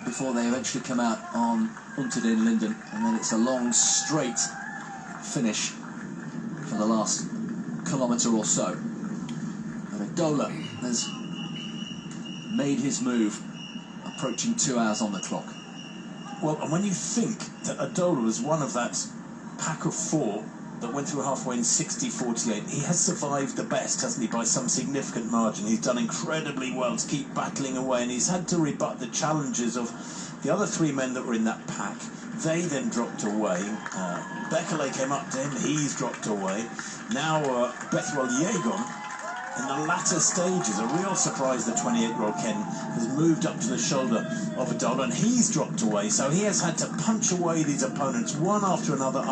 before they eventually come out on Unter den Linden, and then it's a long, straight finish for the last kilometre or so. And Adola has made his move, approaching 2 hours on the clock. Well, and when you think that Adola was one of that pack of 4 that went through halfway in 60:48, he has survived the best, hasn't he, by some significant margin. He's done incredibly well to keep battling away, and he's had to rebut the challenges of the other 3 men that were in that pack. They then dropped away. Bekele came up to him, he's dropped away. Now Bethwell Yegon, in the latter stages, a real surprise, the 28-year-old Ken has moved up to the shoulder of Adola, and he's dropped away. So he has had to punch away these opponents one after another,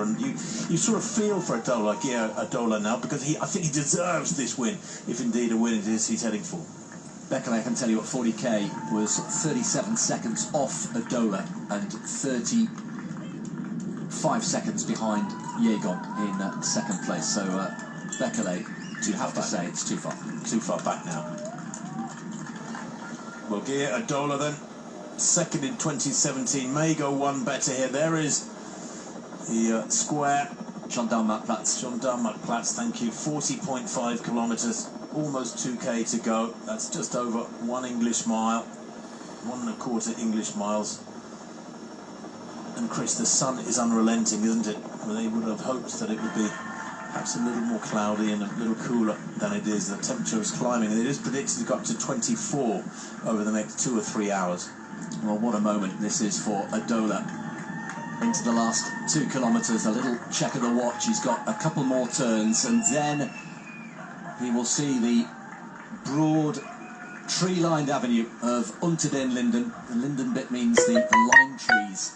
and you sort of feel for Adola now, because I think he deserves this win, if indeed a win it is he's heading for. Bekele, I can tell you what 40k was 37 seconds off Adola and 35 seconds behind Yegon in second place. So Bekele, you have to say it's too far. Too far back now. Well, Geir Adola then, second in 2017, may go one better here. There is the square. Gendarmenmarktplatz, thank you. 40.5 kilometres, almost 2k to go. That's just over 1 English mile, 1 1/4 English miles. And Chris, the sun is unrelenting, isn't it? Well, they would have hoped that it would be perhaps a little more cloudy and a little cooler than it is. The temperature is climbing, and it is predicted to go up to 24 over the next 2 or 3 hours. Well, what a moment this is for Adola. Into the last 2 kilometres, a little check of the watch. He's got a couple more turns, and then he will see the broad, tree-lined avenue of Unter den Linden. The Linden bit means the lime trees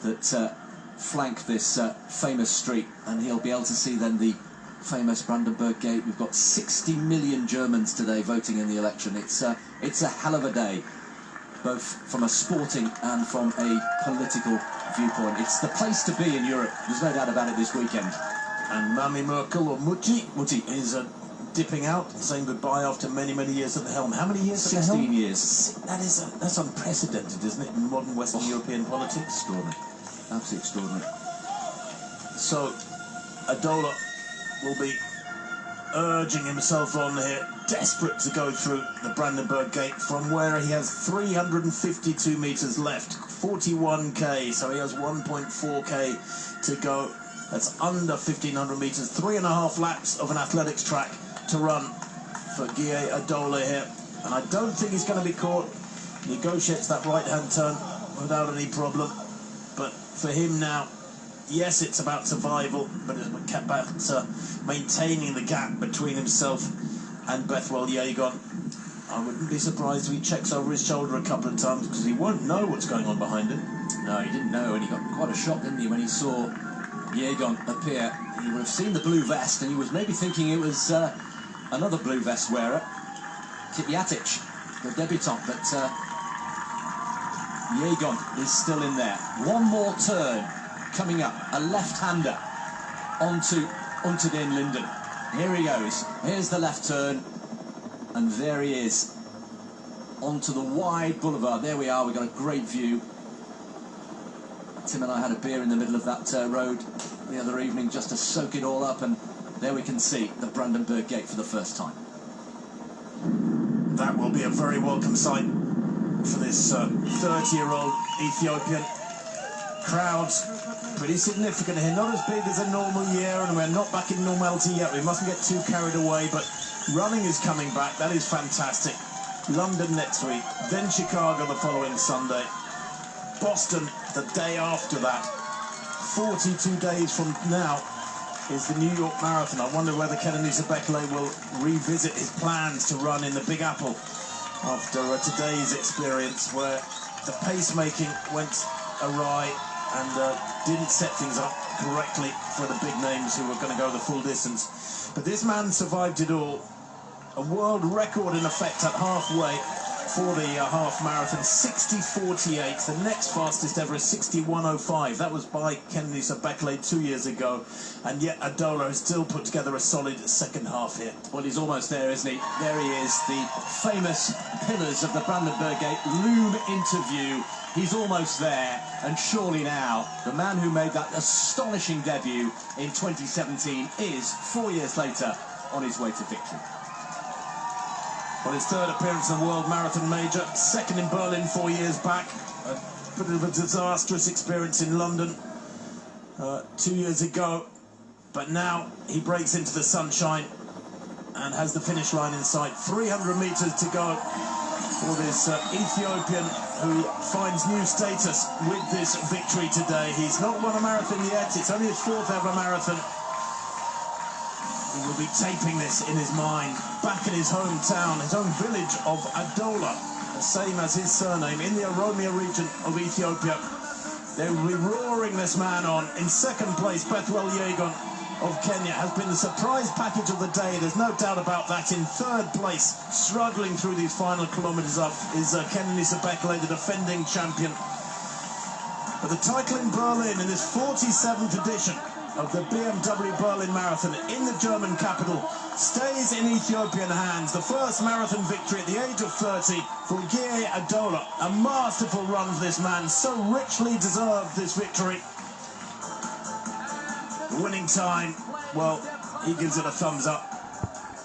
that flank this famous street, and he'll be able to see then the famous Brandenburg Gate. We've got 60 million Germans today voting in the election. It's a hell of a day, both from a sporting and from a political viewpoint. It's the place to be in Europe, there's no doubt about it this weekend. And Mami Merkel, or Mutti is dipping out, saying goodbye after many, many years at the helm. How many years at the helm? 16 years. That's unprecedented, isn't it, in modern Western European politics? Extraordinary. Absolutely extraordinary. So, Adola will be urging himself on here, desperate to go through the Brandenburg Gate, from where he has 352 metres left, 41k, so he has 1.4k to go. That's under 1,500 metres, 3.5 laps of an athletics track to run for Geir Adola here. And I don't think he's going to be caught. Negotiates that right-hand turn without any problem. But for him now, yes, it's about survival, but it's about maintaining the gap between himself and Bethwell Yegon. I wouldn't be surprised if he checks over his shoulder a couple of times, because he won't know what's going on behind him. No, he didn't know, and he got quite a shock, didn't he, when he saw Yegon appear. He would have seen the blue vest, and he was maybe thinking it was another blue vest wearer, Kipyatic, the debutant, but Yegon is still in there. One more turn coming up, a left-hander onto Unter den Linden. Here he goes, here's the left turn, and there he is, onto the wide boulevard. There we are, we've got a great view. Tim and I had a beer in the middle of that road the other evening just to soak it all up, and there we can see the Brandenburg Gate for the first time. That will be a very welcome sight for this 30-year-old Ethiopian. Crowds pretty significant here, not as big as a normal year, and we're not back in normality yet. We mustn't get too carried away, but running is coming back. That is fantastic. London next week, then Chicago the following Sunday, Boston the day after that. 42 days from now is the New York Marathon. I wonder whether Kenenisa Bekele will revisit his plans to run in the Big Apple after today's experience, where the pacemaking went awry and didn't set things up correctly for the big names who were going to go the full distance. But this man survived it all. A world record in effect at halfway for the half marathon, 60:48. The next fastest ever is 61:05. That was by Kenenisa Bekele 2 years ago, and yet Adola has still put together a solid second half here. Well, he's almost there, isn't he? There he is, the famous pillars of the Brandenburg Gate loom into view. He's almost there, and surely now, the man who made that astonishing debut in 2017 is, 4 years later, on his way to victory. Well, his third appearance in the World Marathon Major, second in Berlin 4 years back. A bit of a disastrous experience in London 2 years ago. But now he breaks into the sunshine and has the finish line in sight. 300 metres to go for this Ethiopian who finds new status with this victory today. He's not won a marathon yet. It's only his fourth ever marathon. He will be taping this in his mind, back in his hometown, his own village of Adola, the same as his surname, in the Oromia region of Ethiopia. They will be roaring this man on. In second place, Bethwel Yegon of Kenya has been the surprise package of the day. There's no doubt about that. In third place, struggling through these final kilometres up, is Kenenisa Bekele, the defending champion. But the title in Berlin in this 47th edition of the BMW Berlin Marathon in the German capital stays in Ethiopian hands. The first marathon victory at the age of 30 for Gueye Adola. A masterful run for this man, so richly deserved this victory. The winning time, well, he gives it a thumbs up.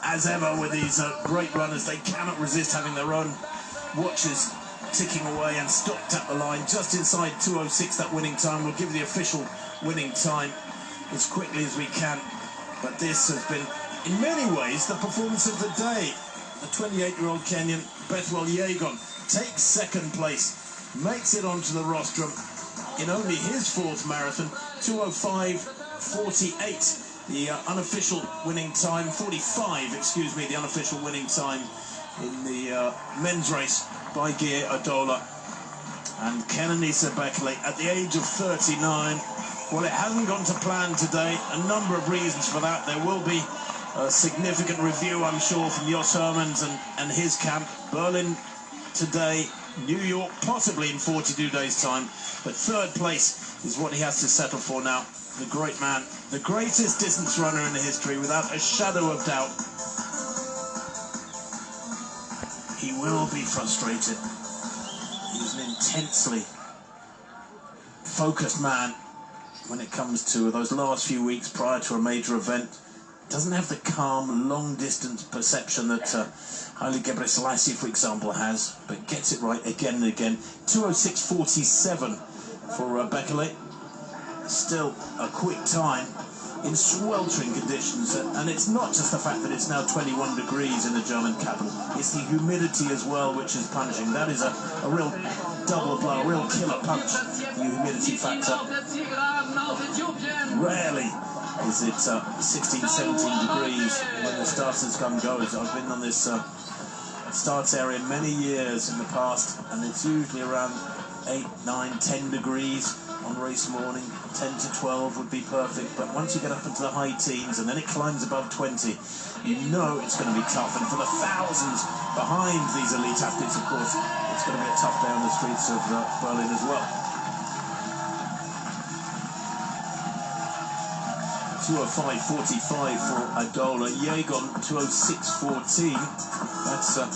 As ever with these great runners, they cannot resist having their own watches ticking away, and stopped at the line just inside 2:06. That winning time. We'll give the official winning time as quickly as we can, but this has been in many ways the performance of the day. The 28-year-old Kenyan Bethwel Yegon takes second place, makes it onto the rostrum in only his fourth marathon. 2:05:48 the unofficial winning time, 45 excuse me, the unofficial winning time in the men's race by Gueye Adola. And Kenenisa Bekele at the age of 39. Well, it hasn't gone to plan today. A number of reasons for that. There will be a significant review, I'm sure, from Jos Hermans and his camp. Berlin today, New York possibly in 42 days' time. But third place is what he has to settle for now. The great man, the greatest distance runner in history, without a shadow of doubt. He will be frustrated. He's an intensely focused man when it comes to those last few weeks prior to a major event. Doesn't have the calm, long-distance perception that Haile Gebrselassie, for example, has, but gets it right again and again. 2:06:47 for Bekele. Still a quick time in sweltering conditions, and it's not just the fact that it's now 21 degrees in the German capital, it's the humidity as well which is punishing. That is a real double blow, a real killer punch, the humidity factor. Rarely is it 16, 17 degrees when the starters come goes. I've been on this starts area many years in the past, and it's usually around 8, 9, 10 degrees on race morning. 10 to 12 would be perfect, but once you get up into the high teens and then it climbs above 20, you know it's going to be tough. And for the thousands behind these elite athletes, of course, it's going to be a tough day on the streets of Berlin as well. 2:05:45 for Adola. Yegon 2:06:14. That's a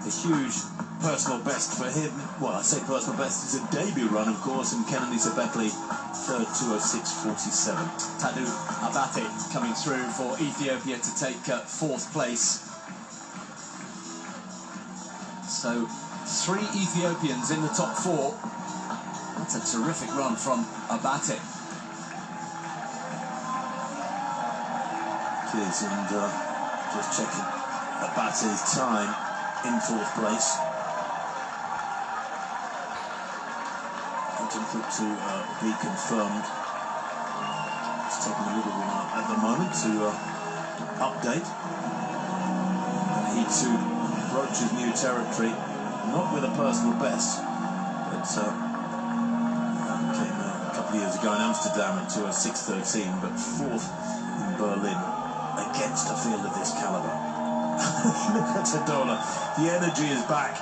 huge personal best for him. Well, I say personal best, it's a debut run, of course, and Kenenisa Bekele third, 2:06:47. Tadeu Abate coming through for Ethiopia to take fourth place. So 3 Ethiopians in the top 4. That's a terrific run from Abate. It is, and just checking Abate's time in fourth place. To be confirmed. It's taking a little while at the moment to update. He too approaches new territory, not with a personal best, but came a couple of years to go in Amsterdam into a 6:13, but 4th in Berlin against a field of this calibre. Look at Adola. The energy is back.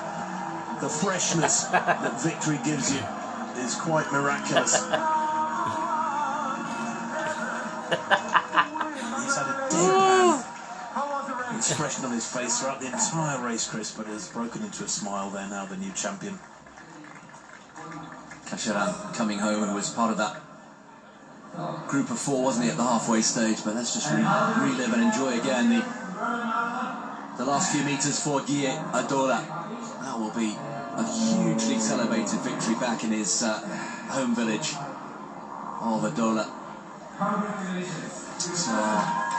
The freshness that victory gives you is quite miraculous. He's had a deadpan expression on his face throughout the entire race, Chris, but has broken into a smile there now, the new champion. Kacheran coming home and was part of that group of 4, wasn't he, at the halfway stage? But let's just relive and enjoy again the last few metres for Guy Adola. That will be a hugely celebrated victory back in his home village of Adola. So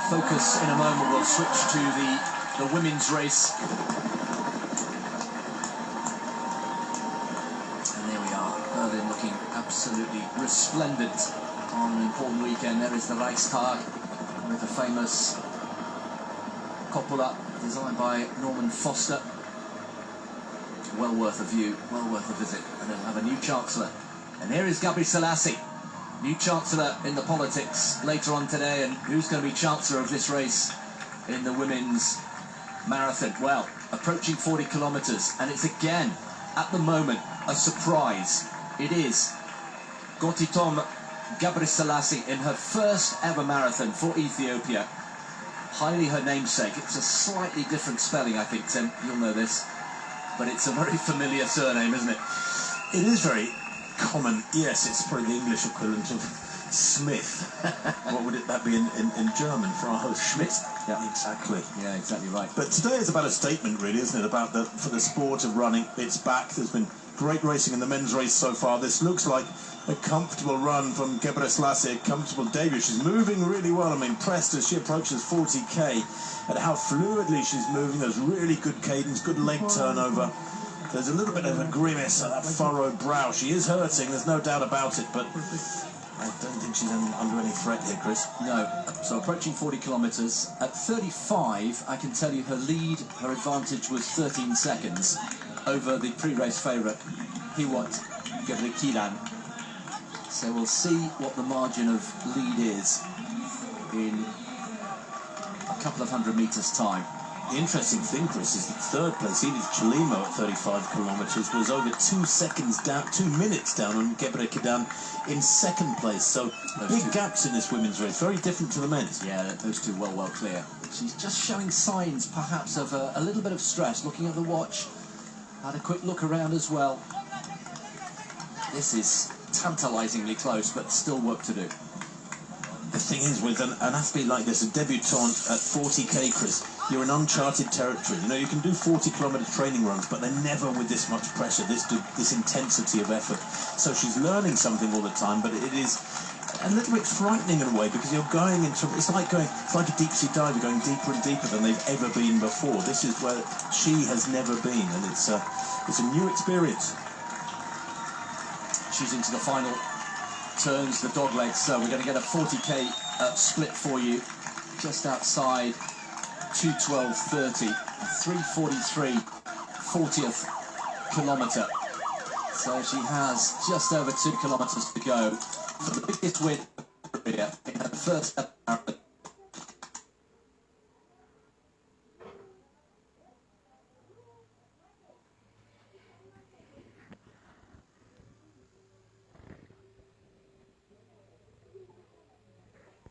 focus in a moment. We'll switch to the women's race. And there we are, Berlin looking absolutely resplendent on an important weekend. There is the Reichstag with the famous cupola designed by Norman Foster. Well worth a view, well worth a visit. And they'll have a new chancellor. And here is Gabriel Selassie, new chancellor in the politics later on today. And who's going to be chancellor of this race in the women's marathon? Well, approaching 40 kilometres, and it's again, at the moment, a surprise. It is Goitom Ghebresselassie in her first ever marathon for Ethiopia. Highly her namesake. It's a slightly different spelling, I think, Tim. You'll know this. But it's a very familiar surname, isn't it? It is very common. Yes, it's probably the English equivalent of Smith. What would that be in German for our host? Schmidt? Yeah, exactly. Yeah, exactly right. But today is about a statement, really, isn't it? About for the sport of running. It's back. There's been great racing in the men's race so far. This looks like a comfortable run from Ghebresselassie, a comfortable debut. She's moving really well. I'm impressed as she approaches 40k at how fluidly she's moving. There's really good cadence, good leg turnover. There's a little bit of a grimace at that furrowed brow. She is hurting, there's no doubt about it, but I don't think she's under any threat here, Chris. No. So approaching 40 kilometres. At 35, I can tell you her advantage was 13 seconds over the pre-race favourite, Hiwot Ghebrekidan. So we'll see what the margin of lead is in a couple of 100 metres' time. The interesting thing, Chris, is that third place, Edith Chilimo at 35 kilometres, was over 2 seconds down, 2 minutes down on Ghebrekidan in second place. So big gaps in this women's race, very different to the men's. Yeah, those two well clear. She's just showing signs, perhaps, of a little bit of stress. Looking at the watch, had a quick look around as well. This is tantalisingly close, but still work to do. The thing is, with an athlete like this, a debutante at 40k, Chris, you're in uncharted territory. You know, you can do 40-kilometre training runs, but they're never with this much pressure, this intensity of effort. So she's learning something all the time, but it is a little bit frightening in a way, because you're going into, it's like a deep sea diver going deeper and deeper than they've ever been before. This is where she has never been, and it's a new experience. She's into the final turns, the dog legs, so we're going to get a 40k split for you just outside 2:12:30, a 3:43 40th kilometre. So she has just over 2 kilometres to go for the biggest win in her career in her first